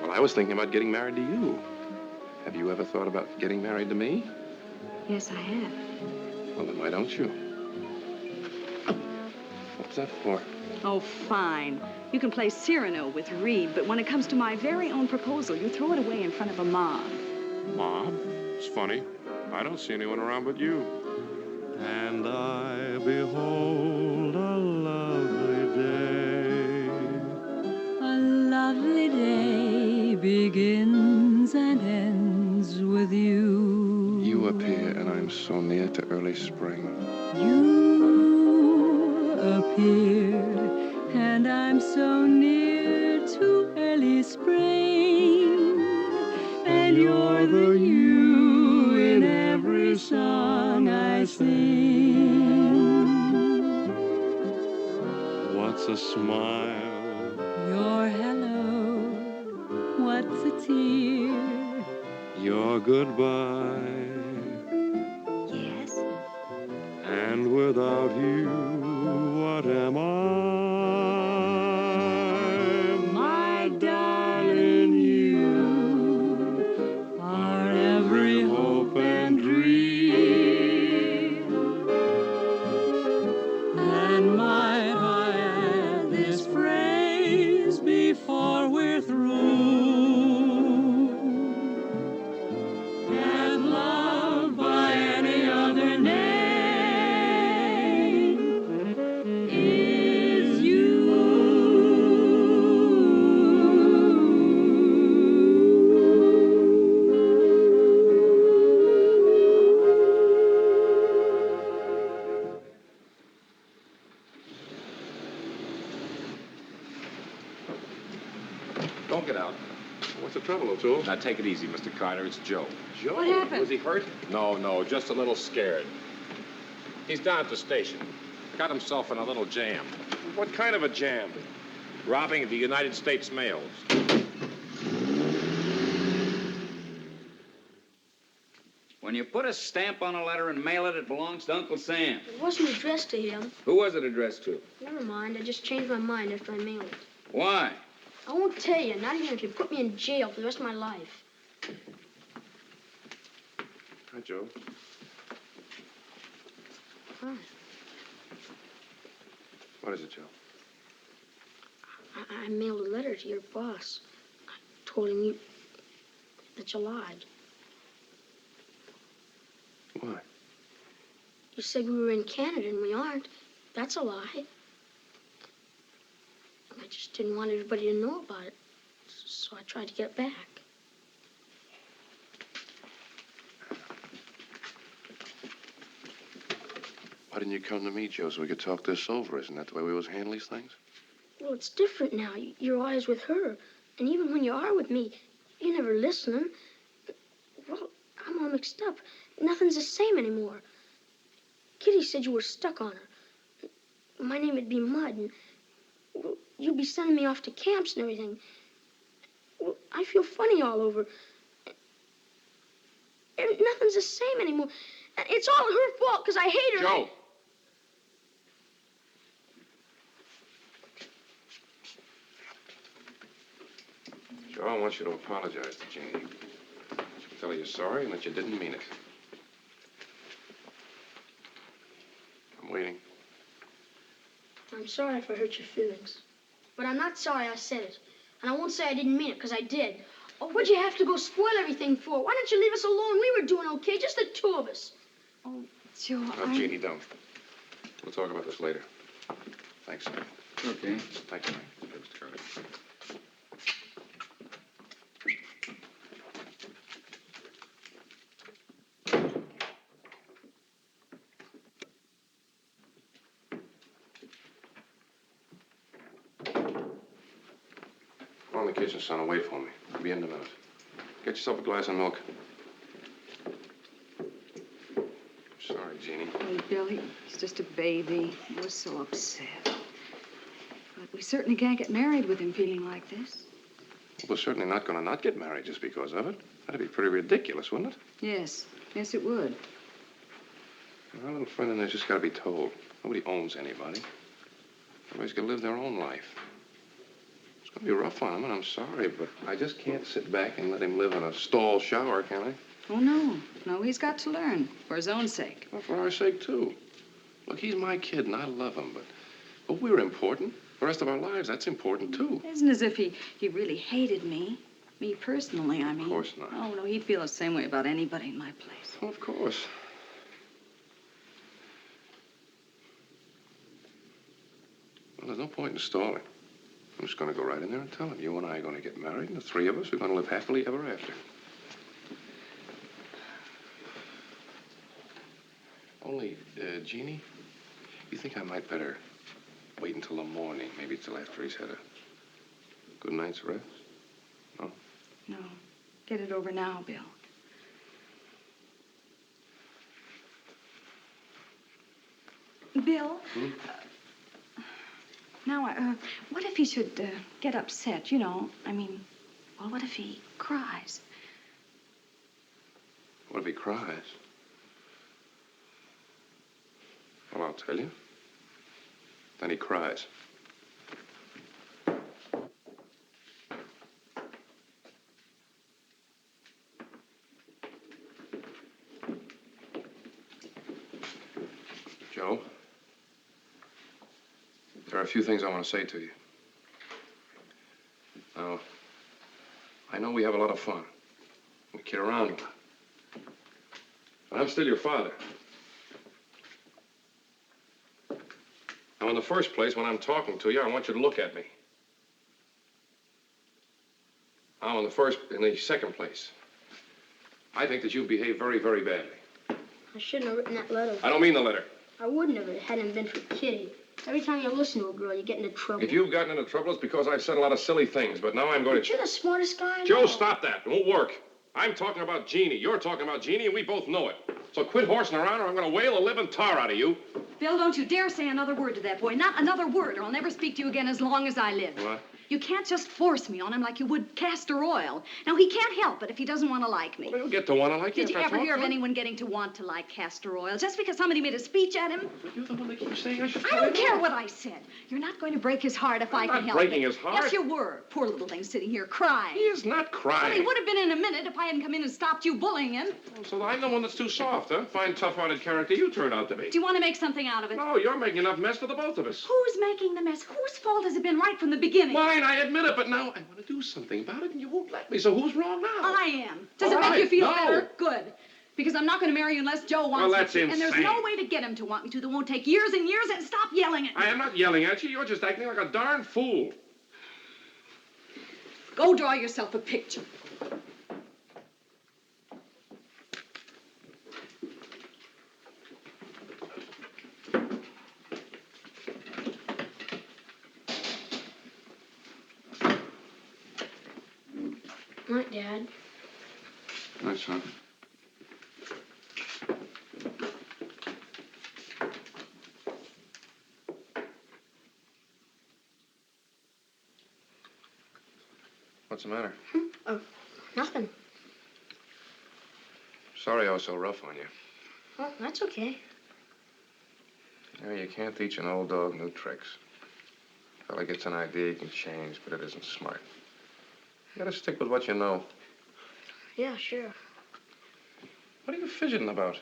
Well, I was thinking about getting married to you. Have you ever thought about getting married to me? Yes, I have. Well, then why don't you? What's that for? Oh, fine. You can play Cyrano with Reed, but when it comes to my very own proposal, you throw it away in front of a mob. Mom? It's funny. I don't see anyone around but you. And I behold a lovely day. A lovely day begins and ends with you. You appear and I'm so near to early spring. You appear and I'm so near to early spring. And you're the you in every song I sing. What's a smile? Your hello, what's a tear? Your goodbye. Yes. And without you, what am I? My darling, you are every hope and dream. And might I add this phrase before we're through? That love by any other name is you. Don't get out. What's the trouble, O'Toole? Now, take it easy, Mr. Carter. It's Joe. Joe? What happened? Was he hurt? No, just a little scared. He's down at the station. Got himself in a little jam. What kind of a jam? Robbing the United States mails. When you put a stamp on a letter and mail it, it belongs to Uncle Sam. It wasn't addressed to him. Who was it addressed to? Never mind, I just changed my mind after I mailed it. Why? I won't tell you, not even if you put me in jail for the rest of my life. Hi, Joe. Hi. What is it, Joe? I mailed a letter to your boss. I told him that you lied. Why? You said we were in Canada and we aren't. That's a lie. I just didn't want everybody to know about it. So I tried to get it back. Why didn't you come to me, Joe, so we could talk this over? Isn't that the way we always handle these things? Well, it's different now. You're always with her. And even when you are with me, you never listen. Well, I'm all mixed up. Nothing's the same anymore. Kitty said you were stuck on her. My name would be Mud, and well, you'd be sending me off to camps and everything. Well, I feel funny all over. And nothing's the same anymore. And it's all her fault, because I hate her. Joe! Joe, I want you to apologize to Jeannie. Tell her you're sorry and that you didn't mean it. I'm waiting. I'm sorry if I hurt your feelings. But I'm not sorry I said it. And I won't say I didn't mean it, because I did. Oh, what'd you have to go spoil everything for? Why don't you leave us alone? We were doing okay, just the two of us. Oh, Joe, No, Jeannie, don't. We'll talk about this later. Thanks, sir. Okay. Thank you, Mr. Carter. Go in the kitchen, son, and wait for me. I'll be in a minute. Get yourself a glass of milk. Sorry, Jeannie. Oh, Billy, he's just a baby. We're so upset. But we certainly can't get married with him feeling like this. We're certainly not going to not get married just because of it. That'd be pretty ridiculous, wouldn't it? Yes. Yes, it would. Our little friend in there's just got to be told. Nobody owns anybody. Everybody's got to live their own life. It's going to be rough on him, and I'm sorry, but I just can't sit back and let him live in a stall shower, can I? Oh, no. No, he's got to learn for his own sake. Well, for our sake, too. Look, he's my kid, and I love him, but we're important. The rest of our lives, that's important, too. It isn't as if he really hated me. Me personally, I mean. Of course not. Oh, no, he'd feel the same way about anybody in my place. Oh, of course. Well, there's no point in stalling. I'm just going to go right in there and tell him. You and I are going to get married, and the three of us are going to live happily ever after. Only, Jeannie, you think I might better wait until the morning, maybe till after he's had a good night's rest? No? No. Get it over now, Bill. Bill? Now, what if he should get upset, you know? I mean, well, what if he cries? What if he cries? Well, I'll tell you. Then he cries. Joe, there are a few things I want to say to you. Now, I know we have a lot of fun. We kid around a lot. But I'm still your father. Now, in the first place, when I'm talking to you, I want you to look at me. Now, in the second place, I think that you've behaved very, very badly. I shouldn't have written that letter. I don't mean the letter. I wouldn't have if it hadn't been for Kitty. Every time you listen to a girl, you get into trouble. If you've gotten into trouble, it's because I've said a lot of silly things, but now I'm going But you're the smartest guy I know. Joe, stop that. It won't work. I'm talking about Jeannie. You're talking about Jeannie, and we both know it. So quit horsing around, or I'm going to whale the living tar out of you. Bill, don't you dare say another word to that boy. Not another word, or I'll never speak to you again as long as I live. What? You can't just force me on him like you would castor oil. Now, he can't help it if he doesn't want to like me. Well, he'll get to want to like you. Did you ever hear of anyone getting to want to like castor oil? Just because somebody made a speech at him? But you're the one that keeps saying I should I don't care what I said. You're not going to break his heart if I can help it. I'm not breaking his heart. Yes, you were. Poor little thing sitting here crying. He is not crying. Well, he would have been in a minute if I hadn't come in and stopped you bullying him. Oh, so I'm the one that's too soft, huh? Fine, tough-hearted character you turned out to be. Do you want to make something out of it? No, you're making enough mess for the both of us. Who's making the mess? Whose fault has it been right from the beginning? Mine, I admit it, but now I want to do something about it, and you won't let me, so who's wrong now? I am. Does All it make right, you feel no. better? Good. Because I'm not going to marry you unless Joe wants Well, me that's to. And there's insane. no way to get him to want me to that won't take years and years, and stop yelling at me. I am not yelling at you. You're just acting like a darn fool. Go draw yourself a picture. Night, Dad. Night, son. What's the matter? Oh, nothing. Sorry I was so rough on you. Oh, that's okay. You know, you can't teach an old dog new tricks. A fella gets an idea, he can change, but it isn't smart. You gotta stick with what you know. Yeah, sure. What are you fidgeting about?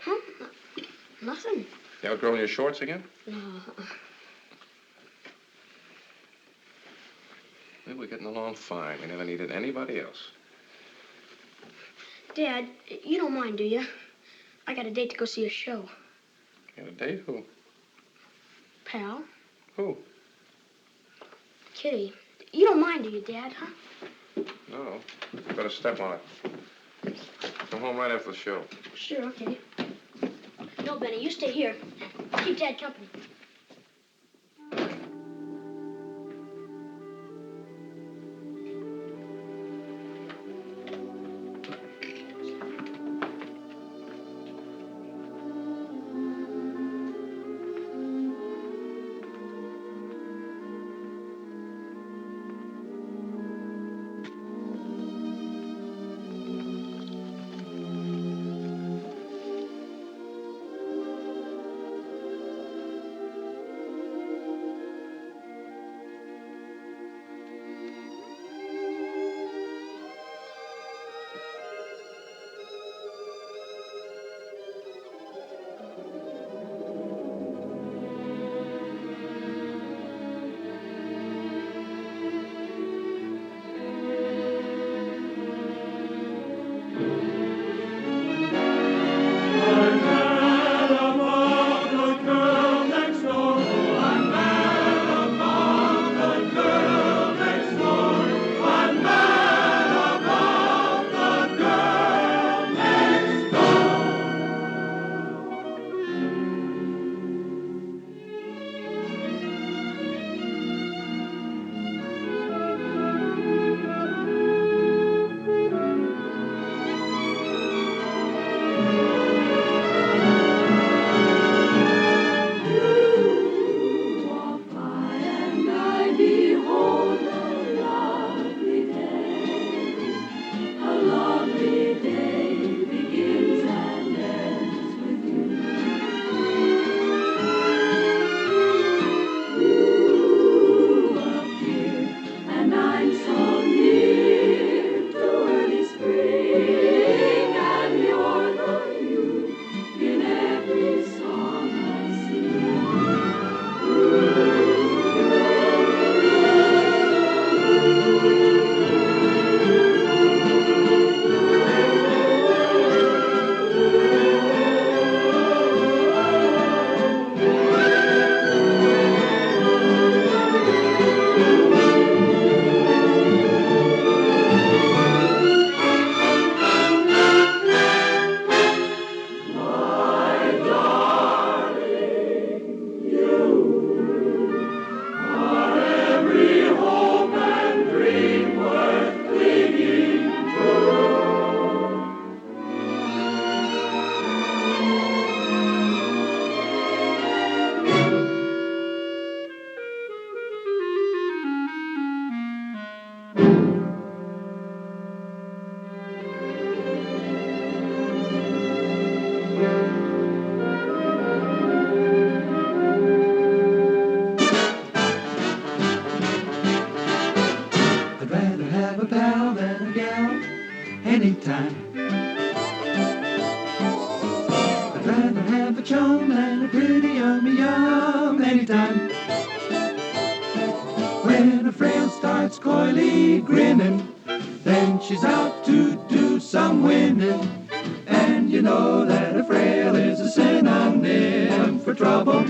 Nothing. You outgrowing your shorts again? No. We were getting along fine. We never needed anybody else. Dad, you don't mind, do you? I got a date to go see a show. You got a date? Who? Pal? Who? Kitty. You don't mind, do you, Dad, huh? No. You better step on it. Come home right after the show. Sure, okay. No, Benny, you stay here. Keep Dad company. anytime. I'd rather have a chum than a pretty yummy yum anytime. When a frail starts coyly grinning, then she's out to do some winning. And you know that a frail is a synonym for trouble,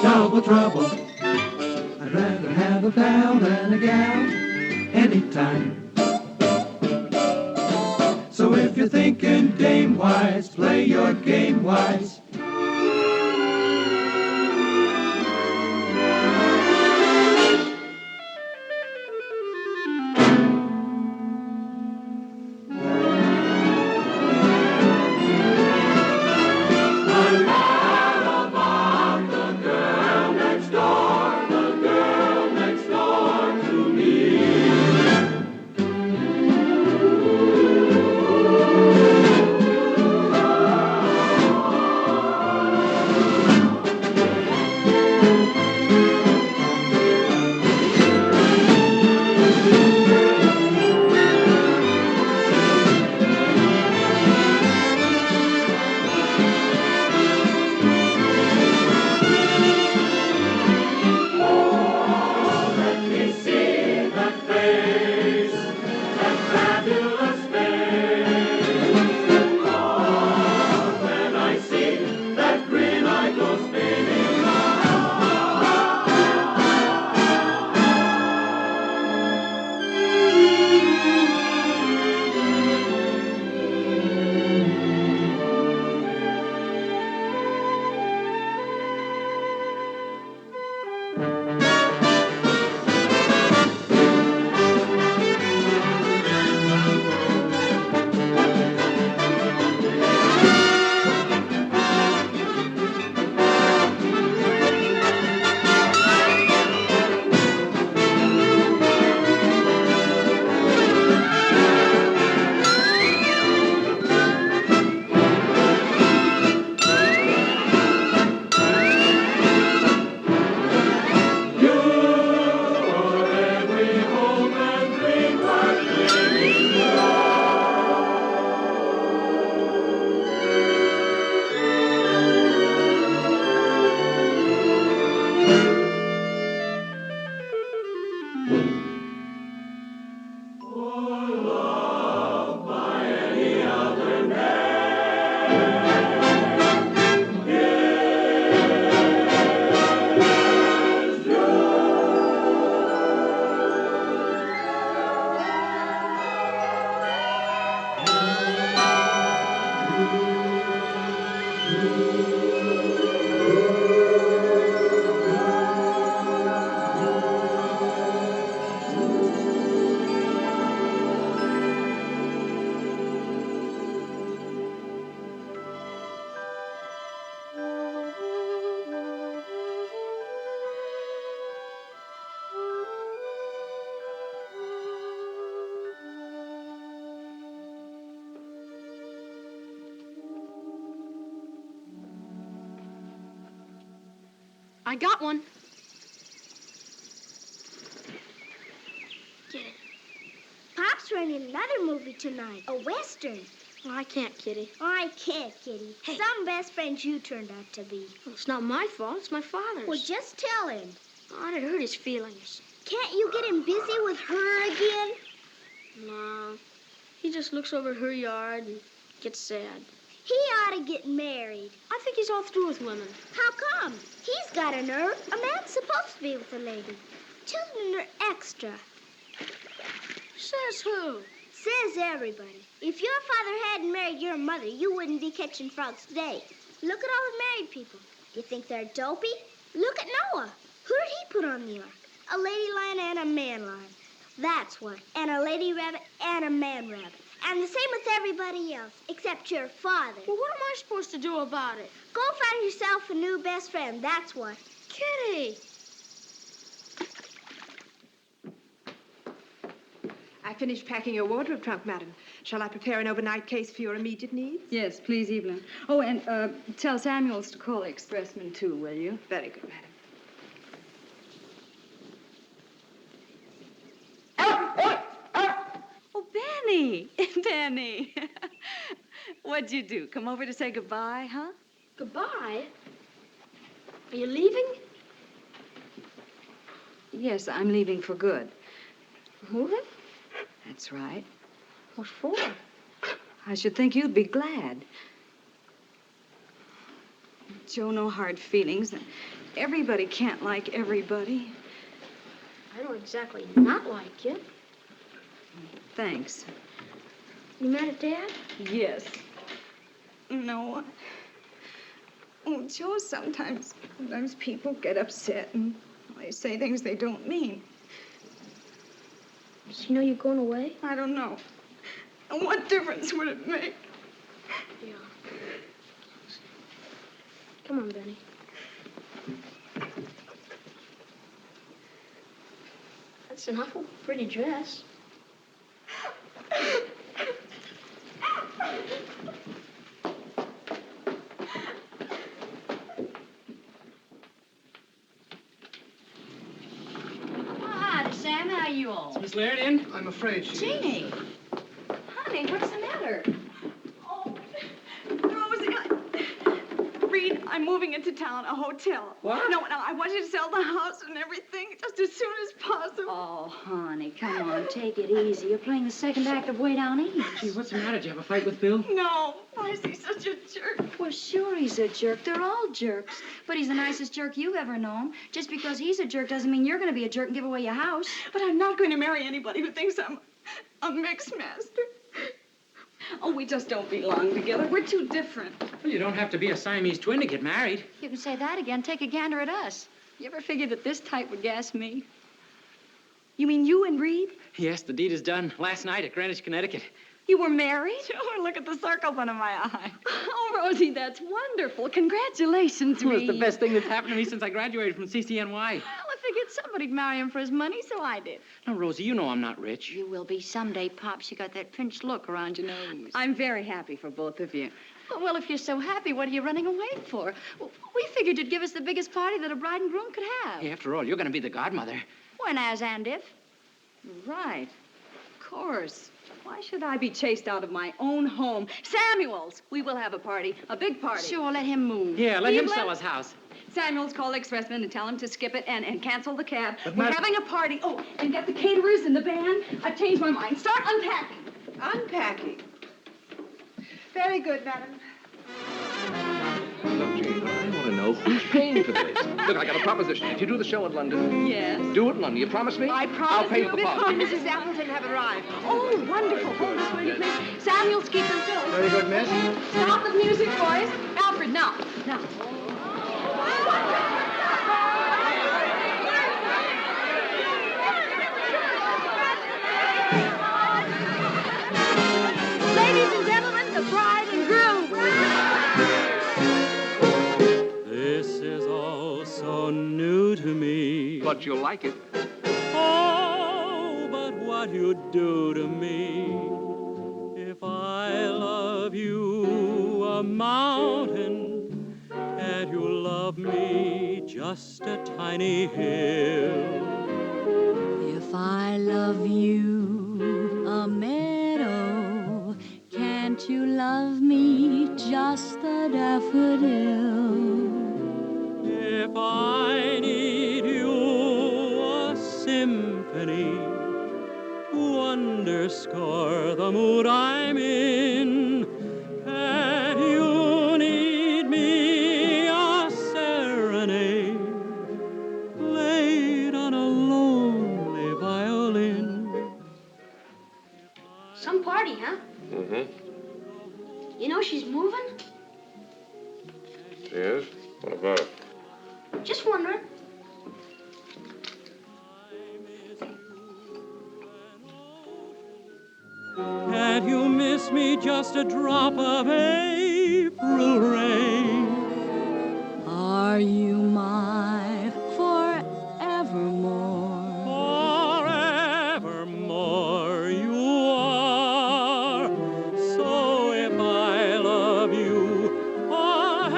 double trouble. I'd rather have a pal than a gal anytime. So if you're thinking dame-wise, play your game wise. I got one. Get it. Pop's running another movie tonight, a Western. Well, I can't, Kitty. I can't, Kitty. Hey. Some best friends you turned out to be. Well, it's not my fault. It's my father's. Well, just tell him. Oh, it'd hurt his feelings. Can't you get him busy with her again? No. He just looks over at her yard and gets sad. He ought to get married. I think he's all through with women. How come? He's got a nerve. A man's supposed to be with a lady. Children are extra. Says who? Says everybody. If your father hadn't married your mother, you wouldn't be catching frogs today. Look at all the married people. You think they're dopey? Look at Noah. Who did he put on the ark? A lady lion and a man lion. That's what. And a lady rabbit and a man rabbit. And the same with everybody else, except your father. Well, what am I supposed to do about it? Go find yourself a new best friend, that's what. Kitty! I finished packing your wardrobe trunk, madam. Shall I prepare an overnight case for your immediate needs? Yes, please, Evelyn. Oh, and tell Samuels to call the expressman, too, will you? Very good, madam. Oh, Benny! Benny! What'd you do? Come over to say goodbye, huh? Goodbye? Are you leaving? Yes, I'm leaving for good. Moving? That's right. What for? I should think you'd be glad. Show no hard feelings. Everybody can't like everybody. I don't exactly not like you. Thanks. You mad at Dad? Yes. No. Oh, Joe, sometimes people get upset and they say things they don't mean. Does he know you're going away? I don't know. And what difference would it make? Yeah. Come on, Benny. That's an awful pretty dress. Hi, Sam. How you all? Is Miss Laird in? I'm afraid she is. Jeannie. Honey, what's the matter? Oh, Rosie, Reed, I'm moving into town, a hotel. What? No, I want you to sell the house and everything just as soon as possible. Oh, honey, come on. Take it easy. You're playing the second act of Way Down East. Gee, what's the matter? Did you have a fight with Bill? No. Why is he such a jerk? Well, sure he's a jerk. They're all jerks. But he's the nicest jerk you've ever known. Just because he's a jerk doesn't mean you're going to be a jerk and give away your house. But I'm not going to marry anybody who thinks I'm a mixed master. Oh, we just don't belong together. We're too different. Well, you don't have to be a Siamese twin to get married. You can say that again. Take a gander at us. You ever figured that this type would gas me? You mean you and Reed? Yes, the deed is done. Last night at Greenwich, Connecticut. You were married? Sure, look at the circles under my eye. Oh, Rosie, that's wonderful. Congratulations, Well, Reed. it's the best thing that's happened to me since I graduated from CCNY. Well, I figured somebody'd marry him for his money, so I did. Now, Rosie, you know I'm not rich. You will be someday, Pops. You got that pinched look around your nose. I'm very happy for both of you. Well, if you're so happy, what are you running away for? We figured you'd give us the biggest party that a bride and groom could have. Hey, after all, you're going to be the godmother. When, as, and if? Right. Of course. Why should I be chased out of my own home? Samuels, we will have a party, a big party. Sure, let him move. Yeah, let him Evelyn? sell his house. Samuels, call the expressman and tell him to skip it and cancel the cab. But We're Madam- having a party. Oh, and get the caterers and the band. I've changed my mind. Start unpacking. Unpacking. Very good, madam. Look, Jean, I want to know who's paying for this. Look, I got a proposition. If you do the show in London, Yes. do it in London. You promise me? I promise I'll pay you for the because party. Mrs. Appleton have arrived. Oh, wonderful. Hold this, will you, please? Samuels, keep them still. Very good, miss. Stop the music, boys. Alfred, now. Now. Ladies and gentlemen, the bride and groom. This is all so new to me. But you'll like it. Oh, but what you do to me. If I love you a mountain, can't you love me just a tiny hill. If I love you, a meadow, can't you love me, just a daffodil? If I need you, a symphony to underscore the mood I'm in, and you need me, a serenade played on a lonely violin. Some party, huh? Mm-hmm. You know she's moving? She is? What about it? Just wondering. Can't you miss me, just a drop of April rain? Are you my forevermore? Forevermore you are. So if I love you, oh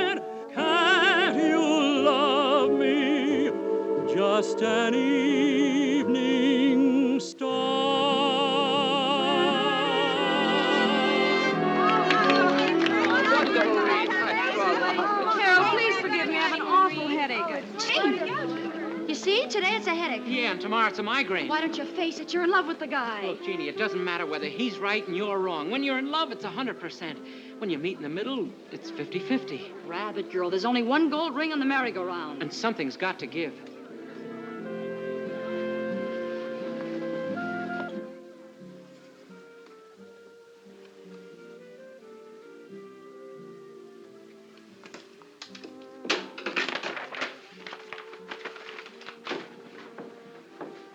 heaven, can't you love me, just an evening Carol, please forgive me. I have an awful headache. You see, today it's a headache. Yeah, and tomorrow it's a migraine. Why don't you face it? You're in love with the guy. Look, Jeannie, it doesn't matter whether he's right and you're wrong. When you're in love, it's 100%. When you meet in the middle, it's 50-50. Rabbit girl, there's only one gold ring on the merry-go-round. And something's got to give.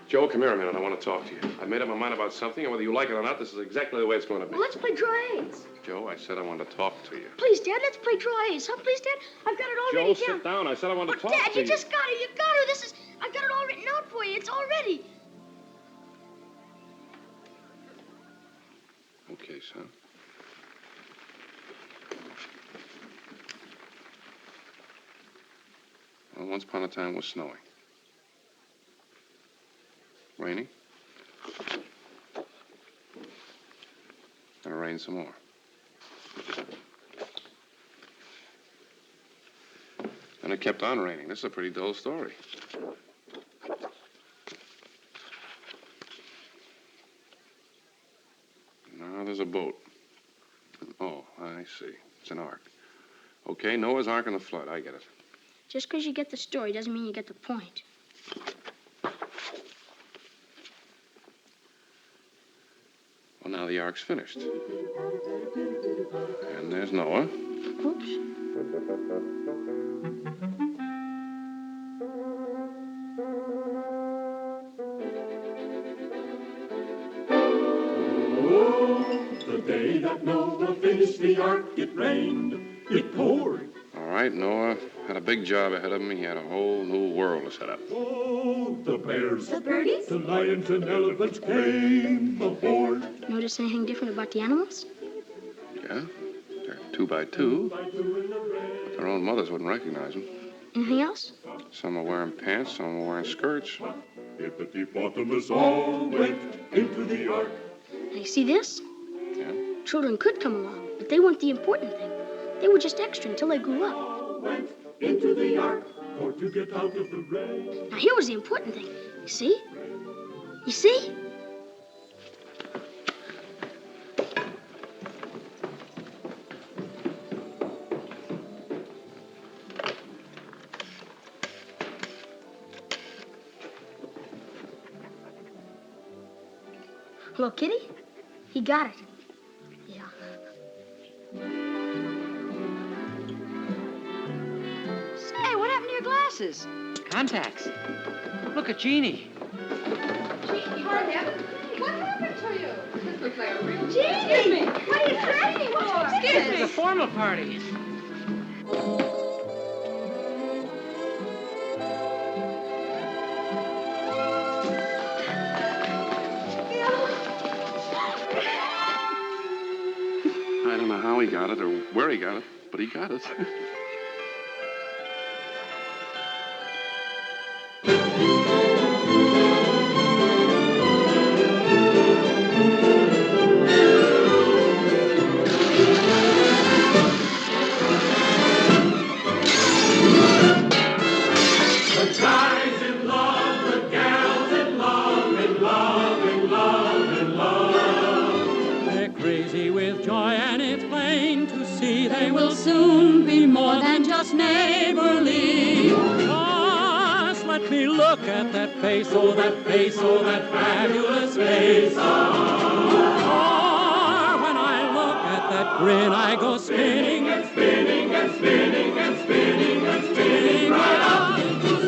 Joe, come here a minute. I want to talk to you. I've made up my mind about something, and whether you like it or not, this is exactly the way it's going to be. Well, let's play draw eights. Joe, I said I wanted to talk to you. Please, Dad, let's play draw eights. Huh? Please, Dad? I've got it all Joe, ready sit down. down. I said I wanted to talk Dad, to you. you just got it. You got it. I've got it all written out for you. It's all ready. Okay, son. Well, once upon a time it was snowing. Raining. And it rained some more. And it kept on raining. This is a pretty dull story. Now there's a boat. Oh, I see. It's an ark. Okay, Noah's Ark and the flood. I get it. Just because you get the story doesn't mean you get the point. Well, now the ark's finished. And there's Noah. Oops. The day that Noah finished the ark, it rained, it poured. All right, Noah had a big job ahead of him. He had a whole new world to set up. Oh, the bears, The birdies? the lions and elephants came aboard. Notice anything different about the animals? Yeah, they're 2 by 2, but their own mothers wouldn't recognize them. Anything else? Some are wearing pants, some are wearing skirts. Hippopotamus all went into the ark. Now, you see this? Yeah. Children could come along, but they weren't the important thing. They were just extra until they grew up. Went into the ark for to get out of the rain. Now, here was the important thing. You see? You see? Hello, Kitty? He got it. Yeah. Say, what happened to your glasses? Contacts. Look at Jeannie. Jeannie, what happened? What happened to you? This looks like a real... Jeannie! What are you tracking for? This is a formal party. I don't know how he got it or where he got it. but he got us. The guys in love, the gals in love, in love, in love, in love. They're crazy with joy, and it's plain to see they will soon be more than just neighborly. Just let me look at that face, oh that face, oh that fabulous face. Or when I look at that grin, I go spinning and spinning and spinning and spinning and spinning right out into